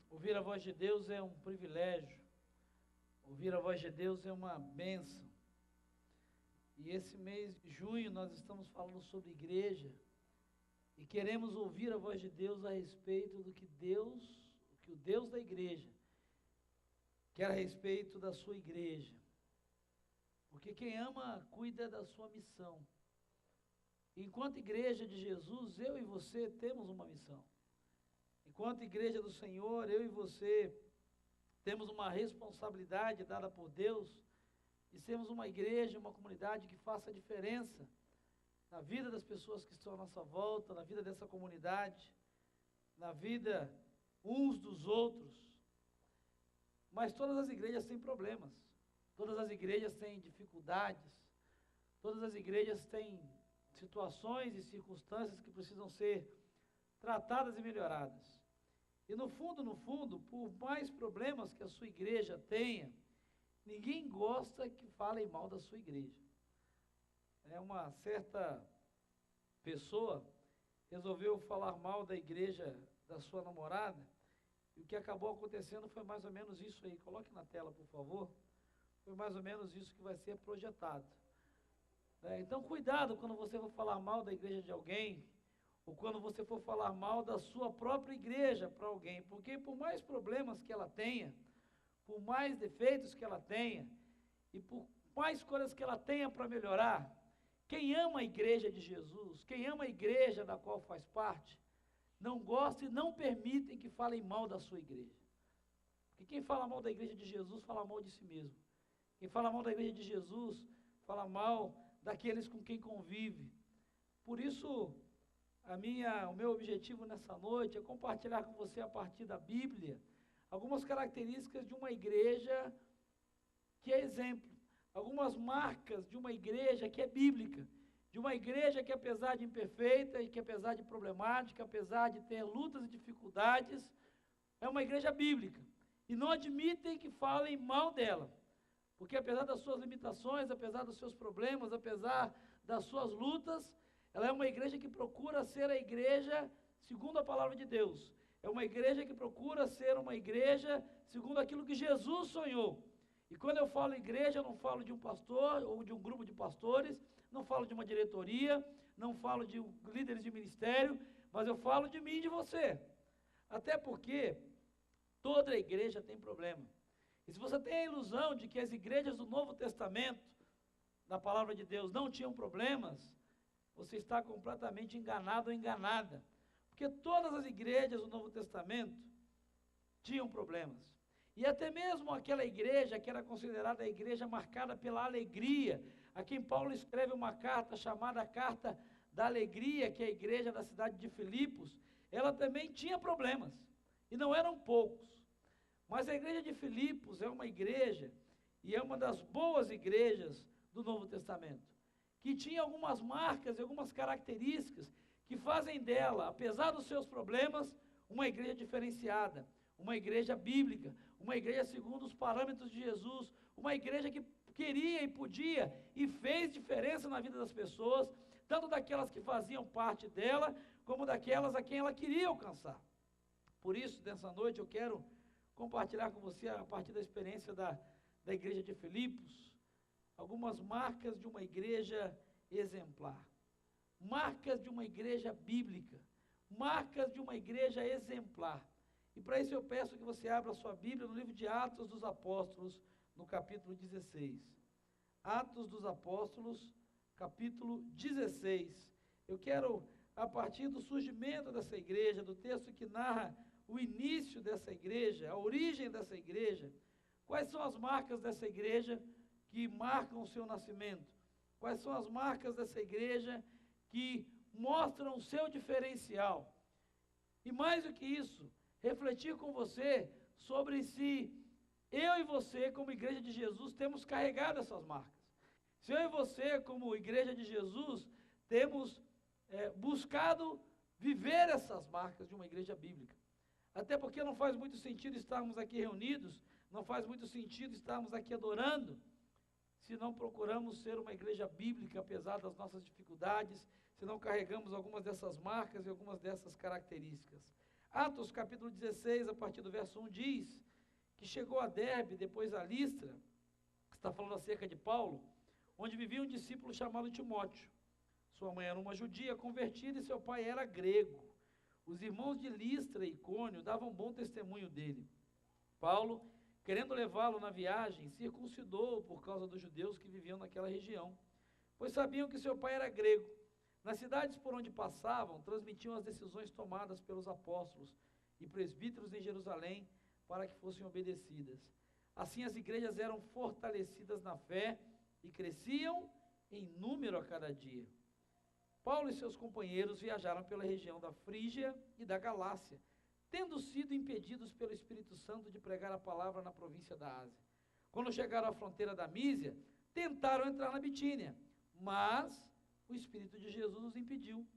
Ouvir a voz de Deus é um privilégio. Ouvir a voz de Deus é uma bênção. E esse mês de junho nós estamos falando sobre igreja. E queremos ouvir a voz de Deus a respeito do que o Deus da igreja quer a respeito da sua igreja. Porque quem ama, cuida da sua missão. Enquanto igreja de Jesus, eu e você temos uma missão. Enquanto igreja do Senhor, eu e você temos uma responsabilidade dada por Deus de sermos uma igreja, uma comunidade que faça diferença na vida das pessoas que estão à nossa volta, na vida dessa comunidade, na vida uns dos outros. Mas todas as igrejas têm problemas, todas as igrejas têm dificuldades, todas as igrejas têm situações e circunstâncias que precisam ser tratadas e melhoradas. E no fundo, por mais problemas que a sua igreja tenha, ninguém gosta que falem mal da sua igreja. Uma certa pessoa resolveu falar mal da igreja da sua namorada, e o que acabou acontecendo foi mais ou menos isso aí. Coloque na tela, por favor. Foi mais ou menos isso que vai ser projetado. Então, cuidado quando você for falar mal da igreja de alguém, ou quando você for falar mal da sua própria igreja para alguém, porque por mais problemas que ela tenha, por mais defeitos que ela tenha, e por mais coisas que ela tenha para melhorar, quem ama a igreja de Jesus, quem ama a igreja da qual faz parte, não gosta e não permitem que falem mal da sua igreja. Porque quem fala mal da igreja de Jesus, fala mal de si mesmo. Quem fala mal da igreja de Jesus, fala mal daqueles com quem convive. Por isso, o meu objetivo nessa noite é compartilhar com você, a partir da Bíblia, algumas características de uma igreja que é exemplo, algumas marcas de uma igreja que é bíblica, de uma igreja que, apesar de imperfeita e que, apesar de problemática, apesar de ter lutas e dificuldades, é uma igreja bíblica. E não admitem que falem mal dela, porque apesar das suas limitações, apesar dos seus problemas, apesar das suas lutas, ela é uma igreja que procura ser a igreja segundo a palavra de Deus. É uma igreja que procura ser uma igreja segundo aquilo que Jesus sonhou. E quando eu falo igreja, eu não falo de um pastor ou de um grupo de pastores, não falo de uma diretoria, não falo de líderes de ministério, mas eu falo de mim e de você. Até porque toda igreja tem problema. E se você tem a ilusão de que as igrejas do Novo Testamento, da palavra de Deus, não tinham problemas, você está completamente enganado ou enganada. Porque todas as igrejas do Novo Testamento tinham problemas. E até mesmo aquela igreja que era considerada a igreja marcada pela alegria, a quem Paulo escreve uma carta chamada Carta da Alegria, que é a igreja da cidade de Filipos, ela também tinha problemas, e não eram poucos. Mas a igreja de Filipos é uma igreja, e é uma das boas igrejas do Novo Testamento, que tinha algumas marcas e algumas características que fazem dela, apesar dos seus problemas, uma igreja diferenciada, uma igreja bíblica, uma igreja segundo os parâmetros de Jesus, uma igreja que queria e podia e fez diferença na vida das pessoas, tanto daquelas que faziam parte dela, como daquelas a quem ela queria alcançar. Por isso, nessa noite, eu quero compartilhar com você, a partir da experiência da igreja de Filipos, algumas marcas de uma igreja exemplar, marcas de uma igreja bíblica, marcas de uma igreja exemplar. E para isso eu peço que você abra a sua Bíblia no livro de Atos dos Apóstolos, no capítulo 16. Atos dos Apóstolos, capítulo 16. Eu quero, a partir do surgimento dessa igreja, do texto que narra o início dessa igreja, a origem dessa igreja, quais são as marcas dessa igreja que marcam o seu nascimento? Quais são as marcas dessa igreja que mostram o seu diferencial? E mais do que isso, refletir com você sobre se eu e você, como igreja de Jesus, temos carregado essas marcas. Se eu e você, como igreja de Jesus, temos buscado viver essas marcas de uma igreja bíblica. Até porque não faz muito sentido estarmos aqui reunidos, não faz muito sentido estarmos aqui adorando, se não procuramos ser uma igreja bíblica, apesar das nossas dificuldades, se não carregamos algumas dessas marcas e algumas dessas características. Atos capítulo 16, a partir do verso 1, diz que chegou a Derbe, depois a Listra, está falando acerca de Paulo, onde vivia um discípulo chamado Timóteo. Sua mãe era uma judia convertida e seu pai era grego. Os irmãos de Listra e Icônio davam bom testemunho dele. Paulo, querendo levá-lo na viagem, circuncidou por causa dos judeus que viviam naquela região, pois sabiam que seu pai era grego. Nas cidades por onde passavam, transmitiam as decisões tomadas pelos apóstolos e presbíteros em Jerusalém para que fossem obedecidas. Assim as igrejas eram fortalecidas na fé e cresciam em número a cada dia. Paulo e seus companheiros viajaram pela região da Frígia e da Galácia, tendo sido impedidos pelo Espírito Santo de pregar a palavra na província da Ásia. Quando chegaram à fronteira da Mísia, tentaram entrar na Bitínia, mas o Espírito de Jesus os impediu.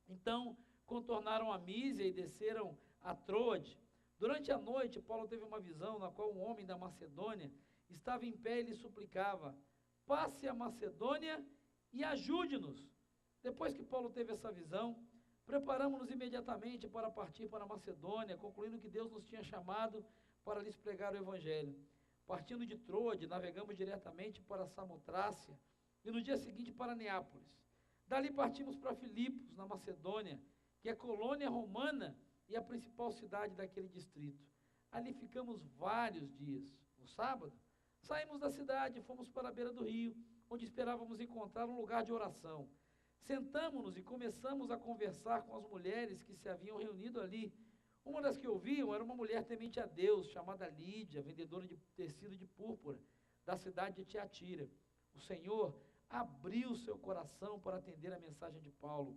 Então, contornaram a Mísia e desceram a Troade. Durante a noite, Paulo teve uma visão na qual um homem da Macedônia estava em pé e lhe suplicava: passe a Macedônia e ajude-nos. Depois que Paulo teve essa visão, preparamos-nos imediatamente para partir para a Macedônia, concluindo que Deus nos tinha chamado para lhes pregar o Evangelho. Partindo de Troade, navegamos diretamente para Samotrácia e no dia seguinte para Neápolis. Dali partimos para Filipos, na Macedônia, que é colônia romana e a principal cidade daquele distrito. Ali ficamos vários dias. No sábado, saímos da cidade e fomos para a beira do rio, onde esperávamos encontrar um lugar de oração. Sentamo-nos e começamos a conversar com as mulheres que se haviam reunido ali. Uma das que ouviam era uma mulher temente a Deus, chamada Lídia, vendedora de tecido de púrpura, da cidade de Tiatira. O Senhor abriu seu coração para atender a mensagem de Paulo.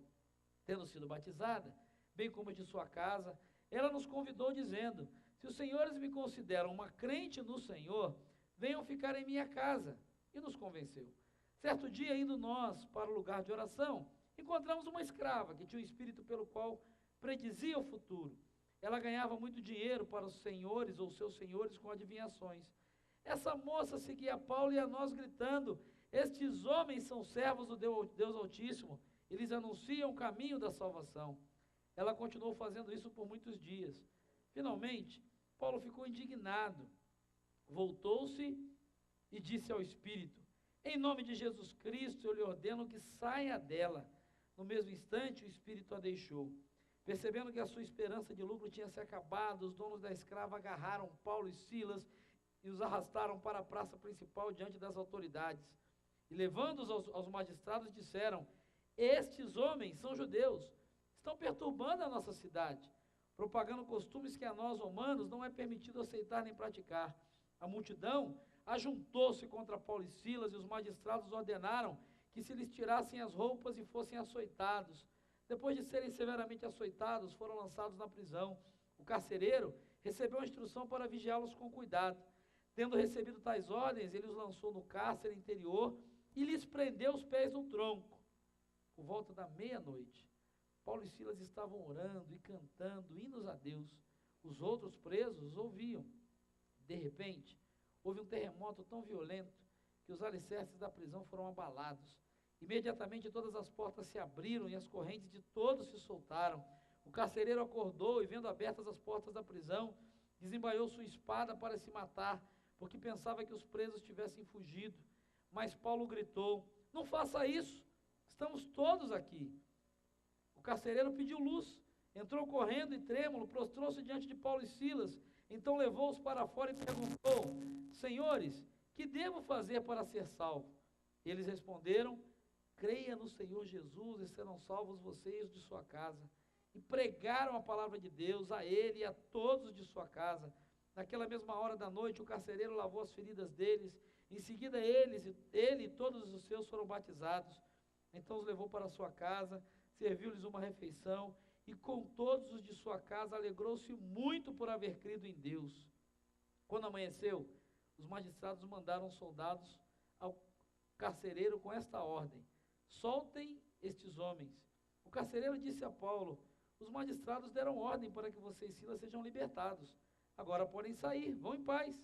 Tendo sido batizada, bem como a de sua casa, ela nos convidou dizendo: se os senhores me consideram uma crente no Senhor, venham ficar em minha casa. E nos convenceu. Certo dia, indo nós para o lugar de oração, encontramos uma escrava que tinha um espírito pelo qual predizia o futuro. Ela ganhava muito dinheiro para os senhores ou seus senhores com adivinhações. Essa moça seguia Paulo e a nós gritando: estes homens são servos do Deus Altíssimo, eles anunciam o caminho da salvação. Ela continuou fazendo isso por muitos dias. Finalmente, Paulo ficou indignado, voltou-se e disse ao espírito: em nome de Jesus Cristo, eu lhe ordeno que saia dela. No mesmo instante, o espírito a deixou. Percebendo que a sua esperança de lucro tinha se acabado, os donos da escrava agarraram Paulo e Silas e os arrastaram para a praça principal diante das autoridades. E levando-os aos magistrados, disseram: estes homens são judeus, estão perturbando a nossa cidade, propagando costumes que a nós, romanos, não é permitido aceitar nem praticar. A multidão ajuntou-se contra Paulo e Silas, e os magistrados ordenaram que se lhes tirassem as roupas e fossem açoitados. Depois de serem severamente açoitados, foram lançados na prisão. O carcereiro recebeu a instrução para vigiá-los com cuidado. Tendo recebido tais ordens, ele os lançou no cárcere interior e lhes prendeu os pés no tronco. Por volta da meia-noite, Paulo e Silas estavam orando e cantando hinos a Deus. Os outros presos ouviam. De repente, houve um terremoto tão violento que os alicerces da prisão foram abalados. Imediatamente todas as portas se abriram e as correntes de todos se soltaram. O carcereiro acordou e, vendo abertas as portas da prisão, desembaiou sua espada para se matar, porque pensava que os presos tivessem fugido. Mas Paulo gritou: não faça isso, estamos todos aqui. O carcereiro pediu luz, entrou correndo e trêmulo, prostrou-se diante de Paulo e Silas. Então levou-os para fora e perguntou: senhores, que devo fazer para ser salvo? Eles responderam: creia no Senhor Jesus e serão salvos vocês de sua casa. E pregaram a palavra de Deus a ele e a todos de sua casa. Naquela mesma hora da noite, o carcereiro lavou as feridas deles. Em seguida, ele e todos os seus foram batizados. Então os levou para sua casa, serviu-lhes uma refeição, e com todos os de sua casa alegrou-se muito por haver crido em Deus. Quando amanheceu, os magistrados mandaram soldados ao carcereiro com esta ordem: soltem estes homens. O carcereiro disse a Paulo: os magistrados deram ordem para que você e Silas sejam libertados. Agora podem sair, vão em paz.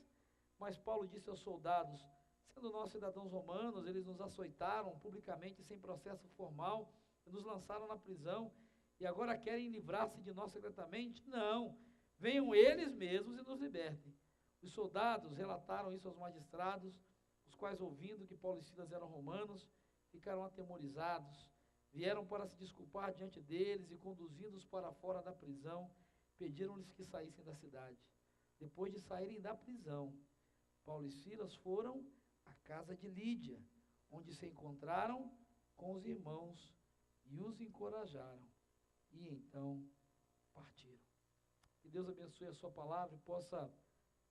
Mas Paulo disse aos soldados: sendo nós cidadãos romanos, eles nos açoitaram publicamente sem processo formal, e nos lançaram na prisão, e agora querem livrar-se de nós secretamente? Não, venham eles mesmos e nos libertem. Os soldados relataram isso aos magistrados, os quais, ouvindo que Paulo e Silas eram romanos, ficaram atemorizados, vieram para se desculpar diante deles e, conduzindo-os para fora da prisão, pediram-lhes que saíssem da cidade. Depois de saírem da prisão, Paulo e Silas foram à casa de Lídia, onde se encontraram com os irmãos e os encorajaram, e então partiram. Que Deus abençoe a sua palavra e possa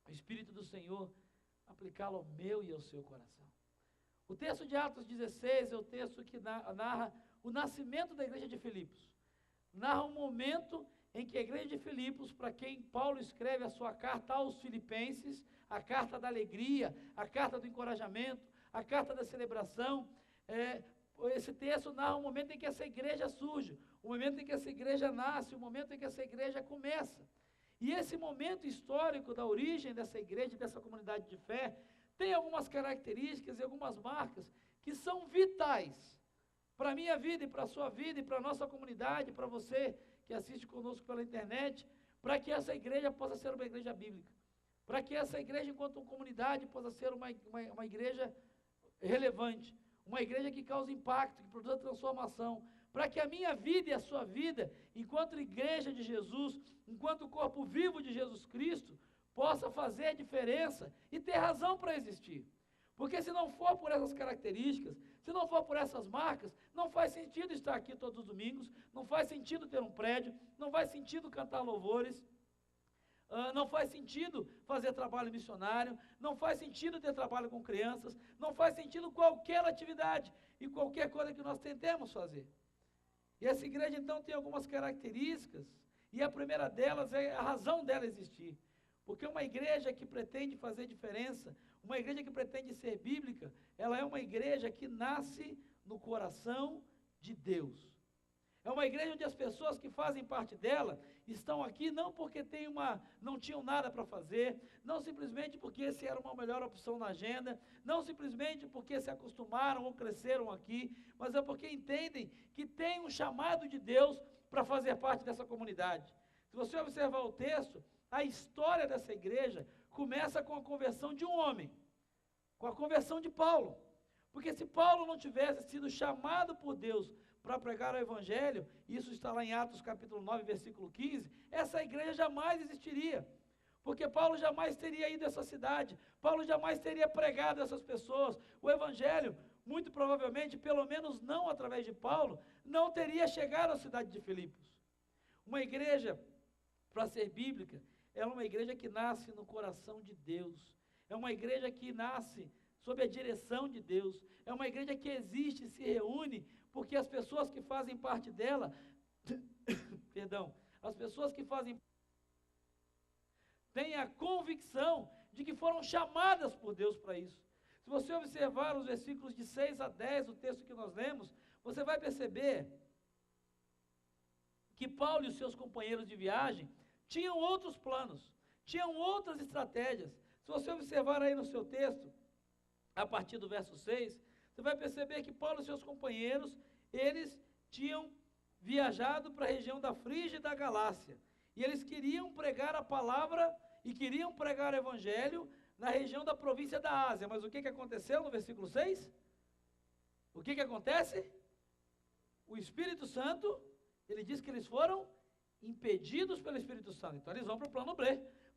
o Espírito do Senhor aplicá-la ao meu e ao seu coração. O texto de Atos 16 é o texto que narra o nascimento da igreja de Filipos. Narra um momento em que a igreja de Filipos, para quem Paulo escreve a sua carta aos filipenses, a carta da alegria, a carta do encorajamento, a carta da celebração, esse texto narra o momento em que essa igreja surge, o momento em que essa igreja nasce, o momento em que essa igreja começa. E esse momento histórico da origem dessa igreja, dessa comunidade de fé, tem algumas características e algumas marcas que são vitais para a minha vida e para a sua vida e para a nossa comunidade, para você que assiste conosco pela internet, para que essa igreja possa ser uma igreja bíblica, para que essa igreja, enquanto comunidade, possa ser uma igreja relevante, uma igreja que cause impacto, que produza transformação, para que a minha vida e a sua vida, enquanto igreja de Jesus, enquanto corpo vivo de Jesus Cristo, possa fazer a diferença e ter razão para existir. Porque se não for por essas características, se não for por essas marcas, não faz sentido estar aqui todos os domingos, não faz sentido ter um prédio, não faz sentido cantar louvores, não faz sentido fazer trabalho missionário, não faz sentido ter trabalho com crianças, não faz sentido qualquer atividade e qualquer coisa que nós tentemos fazer. E essa igreja, então, tem algumas características, e a primeira delas é a razão dela existir. Porque uma igreja que pretende fazer diferença, uma igreja que pretende ser bíblica, ela é uma igreja que nasce no coração de Deus. É uma igreja onde as pessoas que fazem parte dela estão aqui não porque não tinham nada para fazer, não simplesmente porque esse era uma melhor opção na agenda, não simplesmente porque se acostumaram ou cresceram aqui, mas é porque entendem que tem um chamado de Deus para fazer parte dessa comunidade. Se você observar o texto, a história dessa igreja começa com a conversão de um homem, com a conversão de Paulo. Porque se Paulo não tivesse sido chamado por Deus para pregar o evangelho, isso está lá em Atos capítulo 9, versículo 15, essa igreja jamais existiria. Porque Paulo jamais teria ido a essa cidade, Paulo jamais teria pregado a essas pessoas. O evangelho, muito provavelmente, pelo menos não através de Paulo, não teria chegado à cidade de Filipos. Uma igreja, para ser bíblica, ela é uma igreja que nasce no coração de Deus. É uma igreja que nasce sob a direção de Deus. É uma igreja que existe e se reúne porque as pessoas que fazem parte dela, as pessoas que fazem têm a convicção de que foram chamadas por Deus para isso. Se você observar os versículos de 6 a 10 do texto que nós lemos, você vai perceber que Paulo e os seus companheiros de viagem tinham outros planos, tinham outras estratégias. Se você observar aí no seu texto, a partir do verso 6, você vai perceber que Paulo e seus companheiros, eles tinham viajado para a região da Frígia e da Galácia, e eles queriam pregar a palavra e queriam pregar o evangelho na região da província da Ásia. Mas o que aconteceu no versículo 6? O que acontece? O Espírito Santo, ele diz que eles foram impedidos pelo Espírito Santo. Então eles vão para o plano B.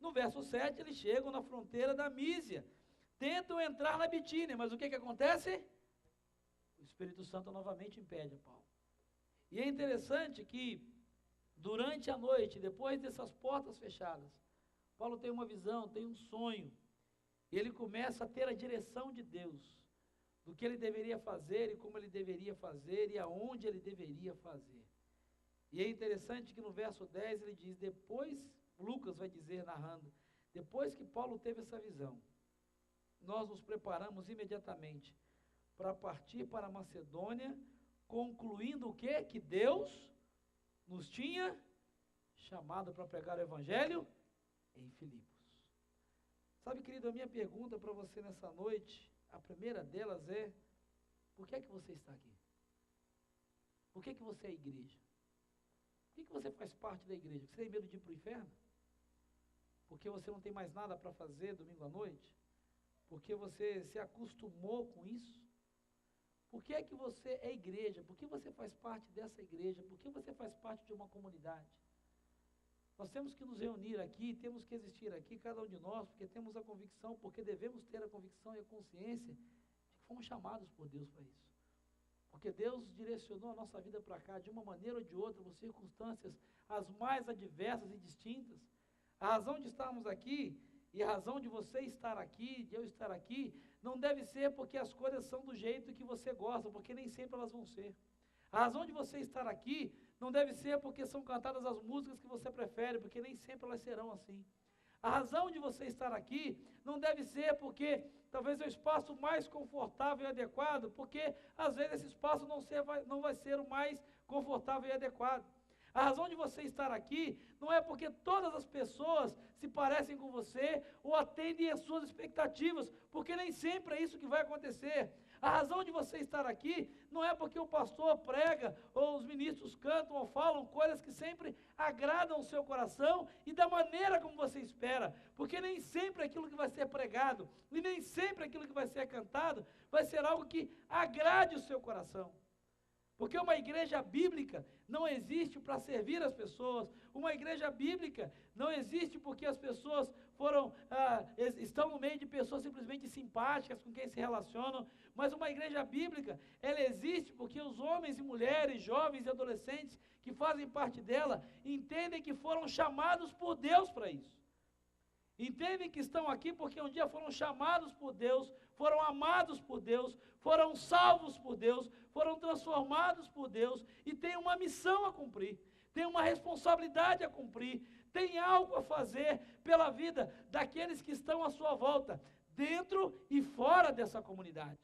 No verso 7, eles chegam na fronteira da Mísia, tentam entrar na Bitínia, mas o que acontece? O Espírito Santo novamente impede a Paulo. E é interessante que, durante a noite, depois dessas portas fechadas, Paulo tem uma visão, tem um sonho, e ele começa a ter a direção de Deus, do que ele deveria fazer, e como ele deveria fazer, e aonde ele deveria fazer. E é interessante que no verso 10 ele diz, depois, Lucas vai dizer, narrando, depois que Paulo teve essa visão, nós nos preparamos imediatamente para partir para a Macedônia, concluindo o quê? Que Deus nos tinha chamado para pregar o evangelho em Filipos. Sabe, querido, a minha pergunta para você nessa noite, a primeira delas é, por que é que você está aqui? Por que é que você é igreja? Por que você faz parte da igreja? Você tem medo de ir para o inferno? Porque você não tem mais nada para fazer domingo à noite? Porque você se acostumou com isso? Por que é que você é igreja? Por que você faz parte dessa igreja? Por que você faz parte de uma comunidade? Nós temos que nos reunir aqui, temos que existir aqui, cada um de nós, porque temos a convicção, porque devemos ter a convicção e a consciência de que fomos chamados por Deus para isso. Porque Deus direcionou a nossa vida para cá de uma maneira ou de outra, por circunstâncias as mais adversas e distintas. A razão de estarmos aqui e a razão de você estar aqui, de eu estar aqui, não deve ser porque as coisas são do jeito que você gosta, porque nem sempre elas vão ser. A razão de você estar aqui não deve ser porque são cantadas as músicas que você prefere, porque nem sempre elas serão assim. A razão de você estar aqui não deve ser porque talvez é o espaço mais confortável e adequado, porque às vezes esse espaço não vai ser o mais confortável e adequado. A razão de você estar aqui não é porque todas as pessoas se parecem com você ou atendem às suas expectativas, porque nem sempre é isso que vai acontecer. A razão de você estar aqui não é porque o pastor prega, ou os ministros cantam ou falam coisas que sempre agradam o seu coração e da maneira como você espera, porque nem sempre aquilo que vai ser pregado e nem sempre aquilo que vai ser cantado vai ser algo que agrade o seu coração. Porque uma igreja bíblica não existe para servir as pessoas. Uma igreja bíblica não existe porque as pessoas estão no meio de pessoas simplesmente simpáticas com quem se relacionam. Mas uma igreja bíblica, ela existe porque os homens e mulheres, jovens e adolescentes que fazem parte dela, entendem que foram chamados por Deus para isso. Entendem que estão aqui porque um dia foram chamados por Deus, foram amados por Deus, foram salvos por Deus, foram transformados por Deus e têm uma missão a cumprir, têm uma responsabilidade a cumprir, têm algo a fazer pela vida daqueles que estão à sua volta, dentro e fora dessa comunidade.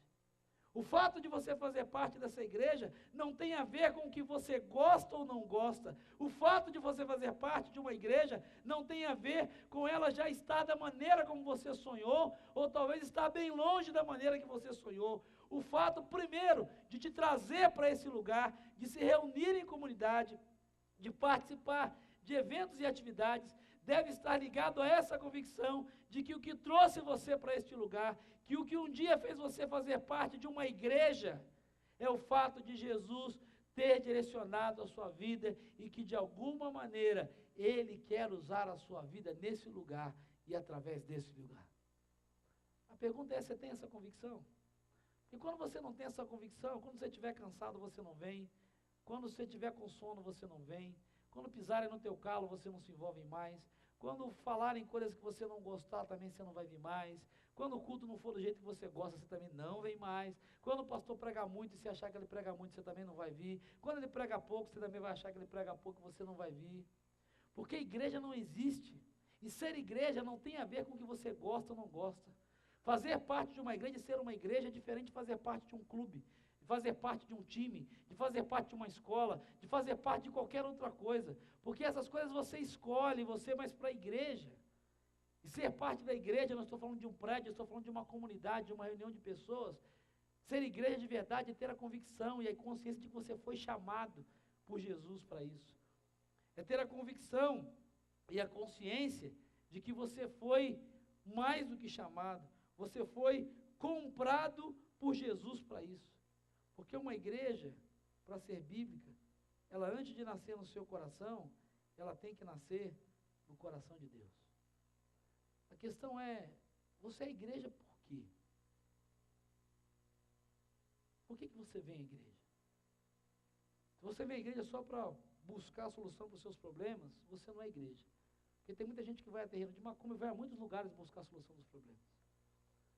O fato de você fazer parte dessa igreja não tem a ver com o que você gosta ou não gosta. O fato de você fazer parte de uma igreja não tem a ver com ela já estar da maneira como você sonhou, ou talvez estar bem longe da maneira que você sonhou. O fato, primeiro, de te trazer para esse lugar, de se reunir em comunidade, de participar de eventos e atividades, deve estar ligado a essa convicção de que o que trouxe você para este lugar, que o que um dia fez você fazer parte de uma igreja, é o fato de Jesus ter direcionado a sua vida e que de alguma maneira Ele quer usar a sua vida nesse lugar e através desse lugar. A pergunta é, você tem essa convicção? E quando você não tem essa convicção, quando você estiver cansado, você não vem. Quando você estiver com sono, você não vem. Quando pisarem no teu calo, você não se envolve mais. Quando falarem coisas que você não gostar, também você não vai vir mais. Quando o culto não for do jeito que você gosta, você também não vem mais. Quando o pastor prega muito e você achar que ele prega muito, você também não vai vir. Quando ele prega pouco, você também vai achar que ele prega pouco, você não vai vir. Porque igreja não existe. E ser igreja não tem a ver com o que você gosta ou não gosta. Fazer parte de uma igreja e ser uma igreja é diferente de fazer parte de um clube, de fazer parte de um time, de fazer parte de uma escola, de fazer parte de qualquer outra coisa. Porque essas coisas você escolhe, você vai para a igreja. E ser parte da igreja, eu não estou falando de um prédio, eu estou falando de uma comunidade, de uma reunião de pessoas. Ser igreja de verdade é ter a convicção e a consciência de que você foi chamado por Jesus para isso. É ter a convicção e a consciência de que você foi mais do que chamado. Você foi comprado por Jesus para isso. Porque uma igreja, para ser bíblica, ela antes de nascer no seu coração, ela tem que nascer no coração de Deus. A questão é, você é igreja por quê? Por que você vem à igreja? Se você vem à igreja só para buscar a solução para os seus problemas, você não é igreja. Porque tem muita gente que vai a terreiro de macumba e vai a muitos lugares buscar a solução dos problemas.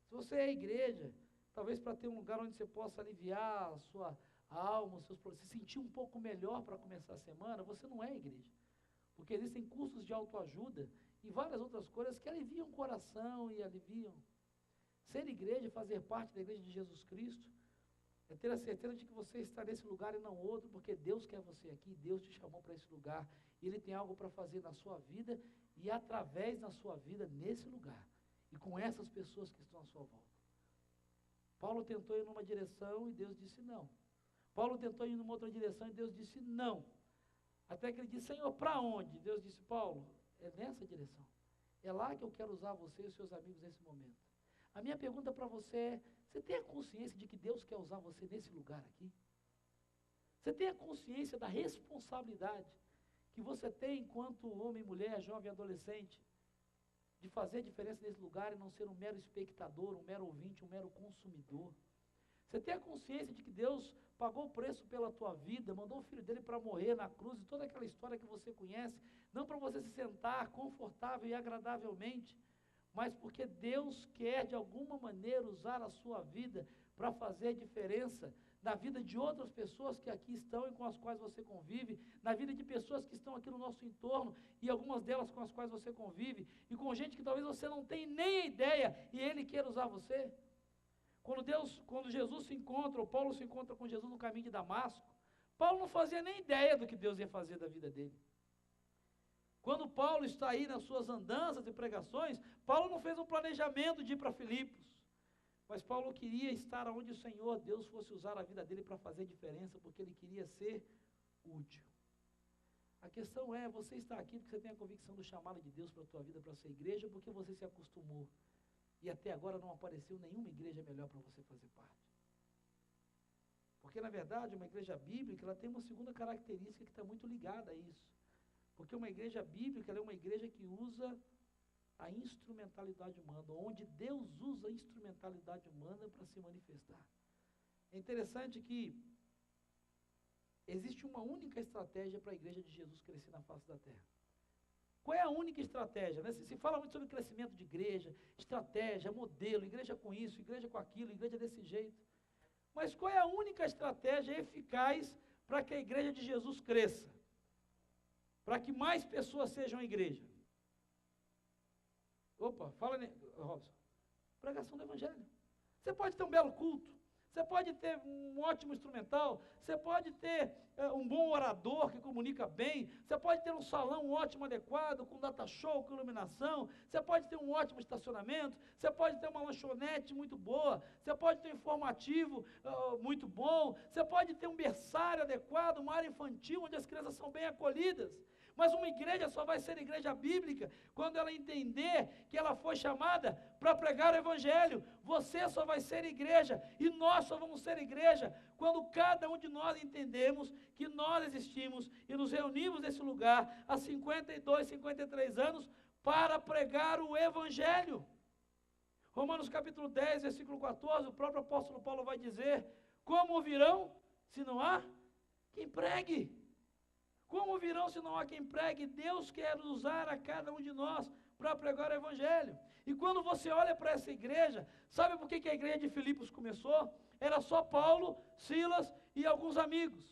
Se você é igreja, talvez para ter um lugar onde você possa aliviar a sua alma, os seus problemas, se sentir um pouco melhor para começar a semana, você não é igreja. Porque existem cursos de autoajuda e várias outras coisas que aliviam o coração e aliviam. Ser igreja, fazer parte da igreja de Jesus Cristo, é ter a certeza de que você está nesse lugar e não outro, porque Deus quer você aqui, Deus te chamou para esse lugar, e Ele tem algo para fazer na sua vida e através da sua vida nesse lugar, e com essas pessoas que estão à sua volta. Paulo tentou ir numa direção e Deus disse não. Paulo tentou ir numa outra direção e Deus disse não. Até que ele disse, Senhor, para onde? Deus disse, Paulo, é nessa direção. É lá que eu quero usar você e os seus amigos nesse momento. A minha pergunta para você é, você tem a consciência de que Deus quer usar você nesse lugar aqui? Você tem a consciência da responsabilidade que você tem enquanto homem, mulher, jovem, adolescente, de fazer diferença nesse lugar e não ser um mero espectador, um mero ouvinte, um mero consumidor? Você tem a consciência de que Deus pagou o preço pela tua vida, mandou o Filho dele para morrer na cruz, e toda aquela história que você conhece, não para você se sentar confortável e agradavelmente, mas porque Deus quer de alguma maneira usar a sua vida para fazer diferença na vida de outras pessoas que aqui estão e com as quais você convive, na vida de pessoas que estão aqui no nosso entorno e algumas delas com as quais você convive, e com gente que talvez você não tenha nem ideia e Ele queira usar você. Quando Jesus se encontra, ou Paulo se encontra com Jesus no caminho de Damasco, Paulo não fazia nem ideia do que Deus ia fazer da vida dele. Quando Paulo está aí nas suas andanças e pregações, Paulo não fez um planejamento de ir para Filipos, mas Paulo queria estar onde o Senhor Deus fosse usar a vida dele para fazer diferença, porque ele queria ser útil. A questão é, você está aqui porque você tem a convicção do chamado de Deus para a tua vida, para a sua igreja, ou porque você se acostumou e até agora não apareceu nenhuma igreja melhor para você fazer parte? Porque, na verdade, uma igreja bíblica, ela tem uma segunda característica que está muito ligada a isso. Porque uma igreja bíblica, ela é uma igreja que usa a instrumentalidade humana, onde Deus usa a instrumentalidade humana para se manifestar. É interessante que existe uma única estratégia para a igreja de Jesus crescer na face da terra. Qual é a única estratégia? Né? Se fala muito sobre crescimento de igreja, estratégia, modelo, igreja com isso, igreja com aquilo, igreja desse jeito. Mas qual é a única estratégia eficaz para que a igreja de Jesus cresça? Para que mais pessoas sejam a igreja? Opa, fala, Robson. Pregação do evangelho. Você pode ter um belo culto, você pode ter um ótimo instrumental, você pode ter um bom orador que comunica bem, você pode ter um salão ótimo, adequado, com data show, com iluminação, você pode ter um ótimo estacionamento, você pode ter uma lanchonete muito boa, você pode ter um informativo muito bom, você pode ter um berçário adequado, uma área infantil onde as crianças são bem acolhidas. Mas uma igreja só vai ser igreja bíblica quando ela entender que ela foi chamada para pregar o evangelho. Você só vai ser igreja e nós só vamos ser igreja quando cada um de nós entendemos que nós existimos e nos reunimos nesse lugar há 52, 53 anos para pregar o evangelho. Romanos capítulo 10, versículo 14, o próprio apóstolo Paulo vai dizer: como ouvirão se não há quem pregue? Como virão se não há quem pregue? Deus quer usar a cada um de nós para pregar o evangelho. E quando você olha para essa igreja, sabe por que a igreja de Filipos começou? Era só Paulo, Silas e alguns amigos.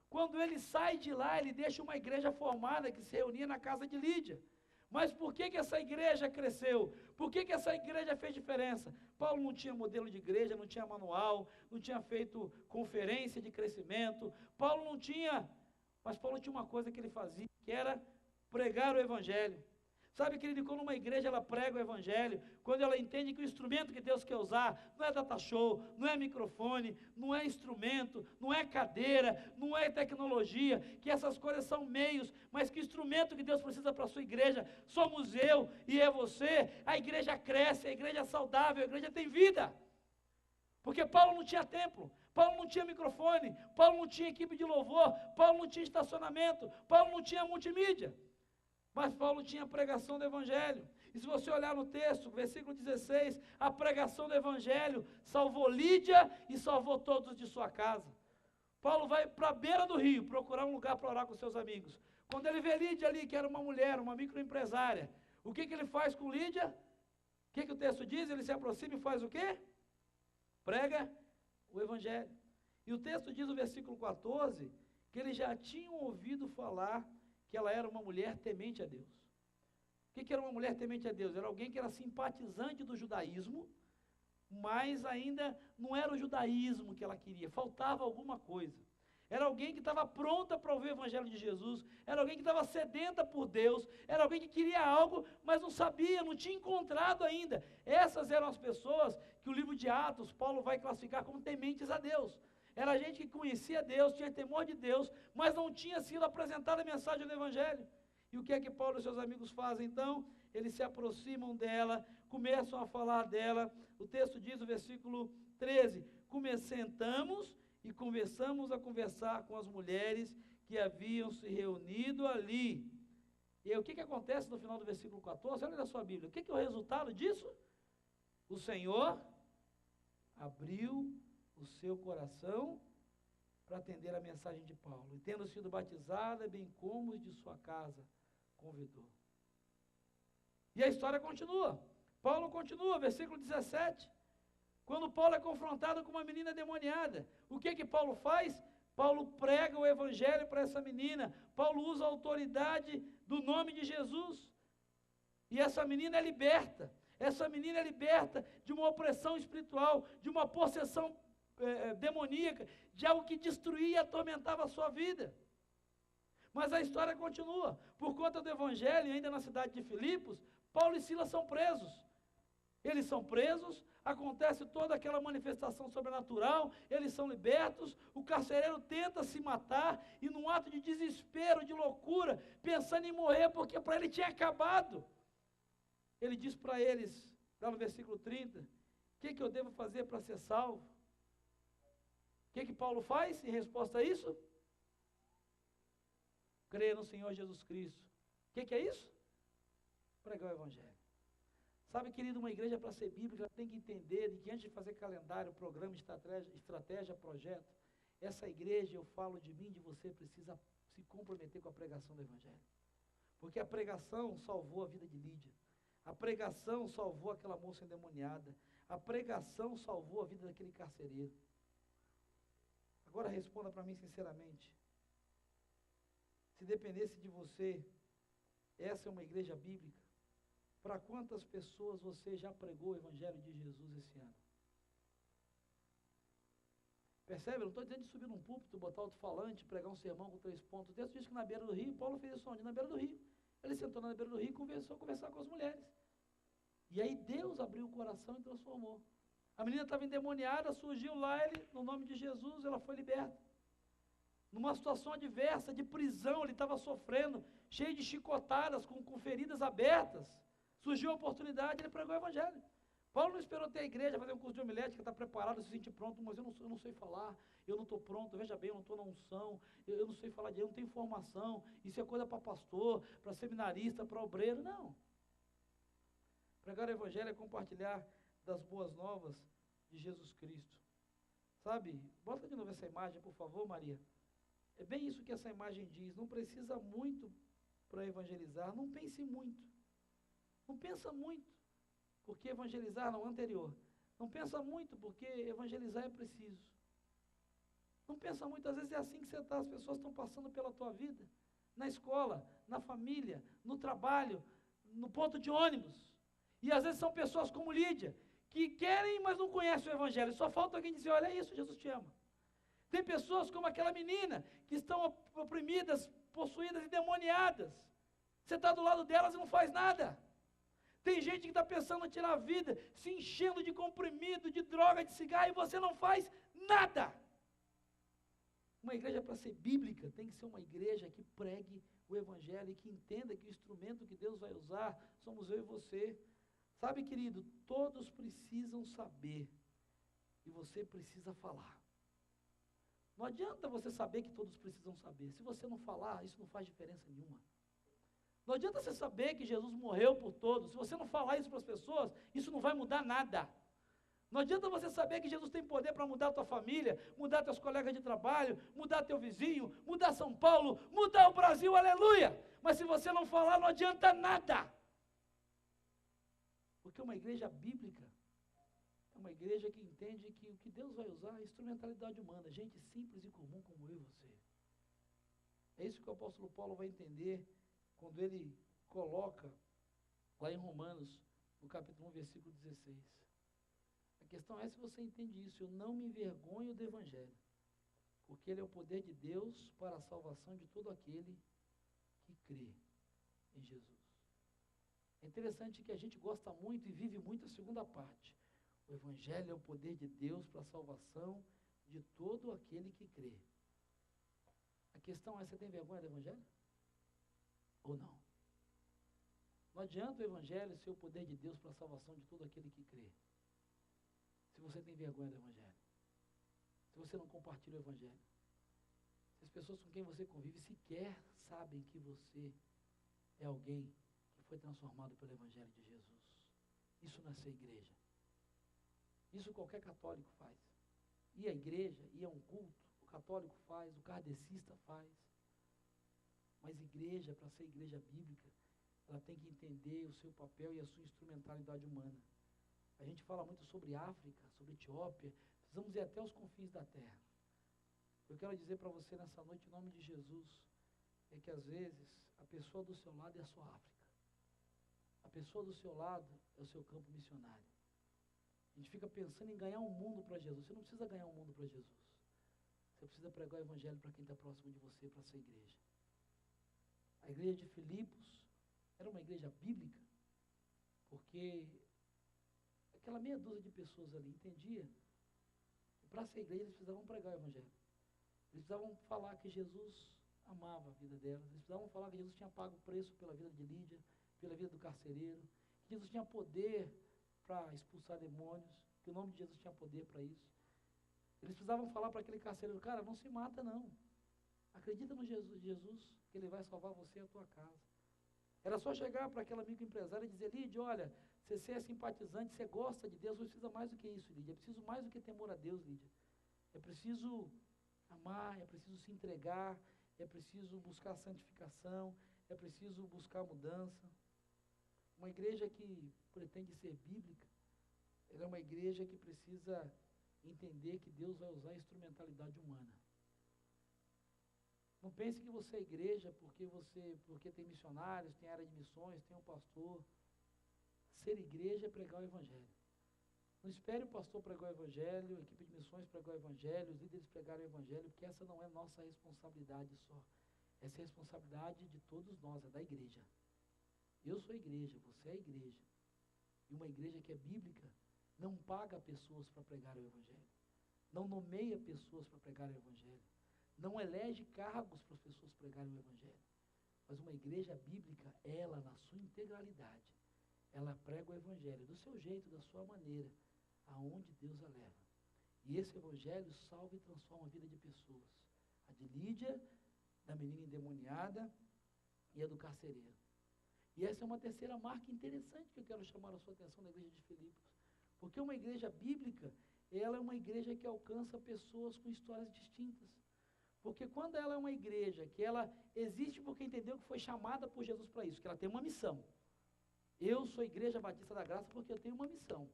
Quando ele sai de lá, ele deixa uma igreja formada que se reunia na casa de Lídia. Mas por que essa igreja cresceu? Por que essa igreja fez diferença? Paulo não tinha modelo de igreja, não tinha manual, não tinha feito conferência de crescimento. Paulo não tinha... Mas Paulo tinha uma coisa que ele fazia, que era pregar o evangelho. Sabe, querido, quando uma igreja ela prega o evangelho, quando ela entende que o instrumento que Deus quer usar não é data show, não é microfone, não é instrumento, não é cadeira, não é tecnologia, que essas coisas são meios, mas que o instrumento que Deus precisa para a sua igreja somos eu e é você. A igreja cresce, a igreja é saudável, a igreja tem vida. Porque Paulo não tinha templo, Paulo não tinha microfone, Paulo não tinha equipe de louvor, Paulo não tinha estacionamento, Paulo não tinha multimídia. Mas Paulo tinha a pregação do evangelho. E se você olhar no texto, versículo 16, a pregação do evangelho salvou Lídia e salvou todos de sua casa. Paulo vai para a beira do rio procurar um lugar para orar com seus amigos. Quando ele vê Lídia ali, que era uma mulher, uma microempresária, o que ele faz com Lídia? O que o texto diz? Ele se aproxima e faz o quê? Prega o evangelho. E o texto diz no versículo 14, que eles já tinham ouvido falar que ela era uma mulher temente a Deus. O que era uma mulher temente a Deus? Era alguém que era simpatizante do judaísmo, mas ainda não era o judaísmo que ela queria, faltava alguma coisa. Era alguém que estava pronta para ouvir o evangelho de Jesus, era alguém que estava sedenta por Deus, era alguém que queria algo, mas não sabia, não tinha encontrado ainda. Essas eram as pessoas que o livro de Atos, Paulo vai classificar como tementes a Deus. era gente que conhecia Deus, tinha temor de Deus, mas não tinha sido apresentada a mensagem do Evangelho. E o que é que Paulo e seus amigos fazem então? Eles se aproximam dela, começam a falar dela. O texto diz, no versículo 13, sentamos e começamos a conversar com as mulheres que haviam se reunido ali. E aí, o que acontece no final do versículo 14? Olha na sua Bíblia, o que é o resultado disso? O Senhor abriu o seu coração para atender a mensagem de Paulo, e tendo sido batizada, bem como os de sua casa, convidou. E a história continua. Paulo continua, versículo 17. Quando Paulo é confrontado com uma menina demoniada, o que Paulo faz? Paulo prega o evangelho para essa menina. Paulo usa a autoridade do nome de Jesus. E essa menina é liberta. Essa menina é liberta de uma opressão espiritual, de uma possessão demoníaca, de algo que destruía e atormentava a sua vida. Mas a história continua. Por conta do evangelho, ainda na cidade de Filipos, Paulo e Silas são presos. Eles são presos, acontece toda aquela manifestação sobrenatural, eles são libertos, o carcereiro tenta se matar, e num ato de desespero, de loucura, pensando em morrer, porque para ele tinha acabado. Ele diz para eles, lá no versículo 30, o que eu devo fazer para ser salvo? O que Paulo faz em resposta a isso? Crer no Senhor Jesus Cristo. O que é isso? Pregar o evangelho. Sabe, querido, uma igreja para ser bíblica, ela tem que entender de que antes de fazer calendário, programa, estratégia, projeto, essa igreja, eu falo de mim, de você, precisa se comprometer com a pregação do evangelho. Porque a pregação salvou a vida de Lídia. A pregação salvou aquela moça endemoniada. A pregação salvou a vida daquele carcereiro. Agora responda para mim sinceramente. Se dependesse de você, essa é uma igreja bíblica? Para quantas pessoas você já pregou o evangelho de Jesus esse ano? Percebe? Eu não estou dizendo de subir num púlpito, botar alto-falante, pregar um sermão com 3 pontos. O texto diz que na beira do rio, Paulo fez isso onde? Na beira do rio. Ele sentou na beira do rio e começou a conversar com as mulheres. E aí Deus abriu o coração e transformou. A menina estava endemoniada, surgiu lá, no nome de Jesus, ela foi liberta. Numa situação adversa, de prisão, ele estava sofrendo, cheio de chicotadas, com feridas abertas. Surgiu a oportunidade, ele pregou o evangelho. Paulo não esperou ter a igreja, fazer um curso de homilética, está preparado, se sentir pronto, mas eu não sei falar, eu não estou pronto, veja bem, eu não estou na unção, eu não sei falar, eu não tenho formação, isso é coisa para pastor, para seminarista, para obreiro, não. Pregar o evangelho é compartilhar das boas novas de Jesus Cristo. Sabe, bota de novo essa imagem, por favor, Maria. É bem isso que essa imagem diz, não precisa muito para evangelizar, não pense muito. Não pensa muito, porque evangelizar não, anterior. Não pensa muito, porque evangelizar é preciso. Não pensa muito, às vezes é assim que você está, as pessoas estão passando pela tua vida, na escola, na família, no trabalho, no ponto de ônibus. E às vezes são pessoas como Lídia, que querem, mas não conhecem o evangelho. Só falta alguém dizer, olha isso, Jesus te ama. Tem pessoas como aquela menina, que estão oprimidas, possuídas e demoniadas. Você está do lado delas e não faz nada. Tem gente que está pensando em tirar a vida, se enchendo de comprimido, de droga, de cigarro, e você não faz nada. Uma igreja, para ser bíblica, tem que ser uma igreja que pregue o evangelho e que entenda que o instrumento que Deus vai usar somos eu e você. Sabe, querido, todos precisam saber e você precisa falar. Não adianta você saber que todos precisam saber. Se você não falar, isso não faz diferença nenhuma. Não adianta você saber que Jesus morreu por todos. Se você não falar isso para as pessoas, isso não vai mudar nada. Não adianta você saber que Jesus tem poder para mudar a tua família, mudar teus colegas de trabalho, mudar teu vizinho, mudar São Paulo, mudar o Brasil, aleluia. Mas se você não falar, não adianta nada. Porque uma igreja bíblica é uma igreja que entende que o que Deus vai usar é instrumentalidade humana, gente simples e comum como eu e você. É isso que o apóstolo Paulo vai entender quando ele coloca lá em Romanos, no capítulo 1, versículo 16. A questão é se você entende isso. Eu não me envergonho do evangelho, porque ele é o poder de Deus para a salvação de todo aquele que crê em Jesus. É interessante que a gente gosta muito e vive muito a segunda parte. O evangelho é o poder de Deus para a salvação de todo aquele que crê. A questão é, você tem vergonha do Evangelho? Ou não? Não adianta o Evangelho ser o poder de Deus para a salvação de todo aquele que crê. Se você tem vergonha do Evangelho. Se você não compartilha o Evangelho. Se as pessoas com quem você convive sequer sabem que você é alguém que foi transformado pelo Evangelho de Jesus. Isso não é ser igreja. Isso qualquer católico faz. E a igreja, e é um culto, o católico faz, o kardecista faz. Mas igreja, para ser igreja bíblica, ela tem que entender o seu papel e a sua instrumentalidade humana. A gente fala muito sobre África, sobre Etiópia, precisamos ir até os confins da terra. Eu quero dizer para você nessa noite, em nome de Jesus, é que às vezes a pessoa do seu lado é a sua África. A pessoa do seu lado é o seu campo missionário. A gente fica pensando em ganhar um mundo para Jesus. Você não precisa ganhar um mundo para Jesus. Você precisa pregar o Evangelho para quem está próximo de você, para essa igreja. A igreja de Filipos era uma igreja bíblica, porque aquela meia dúzia de pessoas ali entendia que para ser igreja eles precisavam pregar o Evangelho. Eles precisavam falar que Jesus amava a vida delas. Eles precisavam falar que Jesus tinha pago o preço pela vida de Lídia, pela vida do carcereiro, que Jesus tinha poder para expulsar demônios, que o nome de Jesus tinha poder para isso. Eles precisavam falar para aquele carcereiro, cara, não se mata não. Acredita no Jesus, que ele vai salvar você e a tua casa. Era só chegar para aquela microempresária e dizer, Lídia, olha, você é simpatizante, você gosta de Deus, você precisa mais do que isso, Lídia. É preciso mais do que temor a Deus, Lídia. É preciso amar, é preciso se entregar, é preciso buscar santificação, é preciso buscar mudança. Uma igreja que pretende ser bíblica, ela é uma igreja que precisa entender que Deus vai usar a instrumentalidade humana. Não pense que você é igreja porque tem missionários, tem área de missões, tem um pastor. Ser igreja é pregar o Evangelho. Não espere o pastor pregar o Evangelho, a equipe de missões pregar o Evangelho, os líderes pregarem o Evangelho, porque essa não é nossa responsabilidade só. Essa é a responsabilidade de todos nós, é da igreja. Eu sou a igreja, você é a igreja. E uma igreja que é bíblica não paga pessoas para pregar o Evangelho. Não nomeia pessoas para pregar o Evangelho. Não elege cargos para as pessoas pregarem o Evangelho. Mas uma igreja bíblica, ela, na sua integralidade, ela prega o Evangelho do seu jeito, da sua maneira, aonde Deus a leva. E esse Evangelho salva e transforma a vida de pessoas. A de Lídia, da menina endemoniada e a do carcereiro. E essa é uma terceira marca interessante que eu quero chamar a sua atenção na igreja de Filipos. Porque uma igreja bíblica, ela é uma igreja que alcança pessoas com histórias distintas. Porque quando ela é uma igreja, que ela existe porque entendeu que foi chamada por Jesus para isso, que ela tem uma missão. Eu sou Igreja Batista da Graça porque eu tenho uma missão.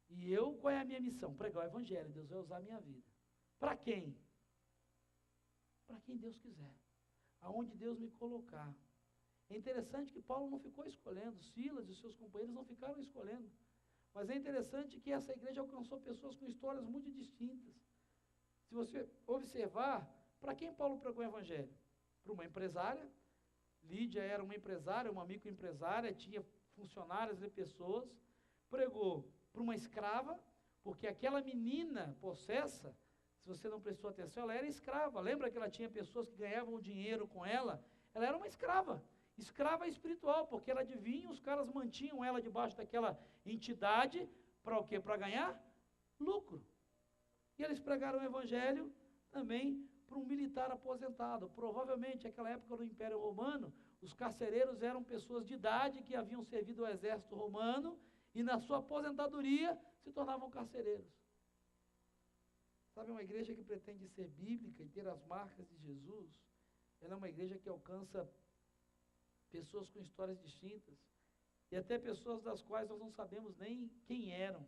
E qual é a minha missão? Pregar o Evangelho. Deus vai usar a minha vida. Para quem? Para quem Deus quiser. Aonde Deus me colocar. É interessante que Paulo não ficou escolhendo, Silas e seus companheiros não ficaram escolhendo. Mas é interessante que essa igreja alcançou pessoas com histórias muito distintas. Se você observar, para quem Paulo pregou o Evangelho? Para uma empresária. Lídia era uma empresária, uma microempresária, tinha funcionários e pessoas. Pregou para uma escrava, porque aquela menina possessa, se você não prestou atenção, ela era escrava. Lembra que ela tinha pessoas que ganhavam dinheiro com ela? Ela era uma escrava. Escrava espiritual, porque ela adivinha, os caras mantinham ela debaixo daquela entidade, para o quê? Para ganhar lucro. E eles pregaram o Evangelho também para um militar aposentado. Provavelmente, naquela época do Império Romano, os carcereiros eram pessoas de idade que haviam servido ao exército romano e na sua aposentadoria se tornavam carcereiros. Sabe, uma igreja que pretende ser bíblica e ter as marcas de Jesus, ela é uma igreja que alcança pessoas com histórias distintas e até pessoas das quais nós não sabemos nem quem eram.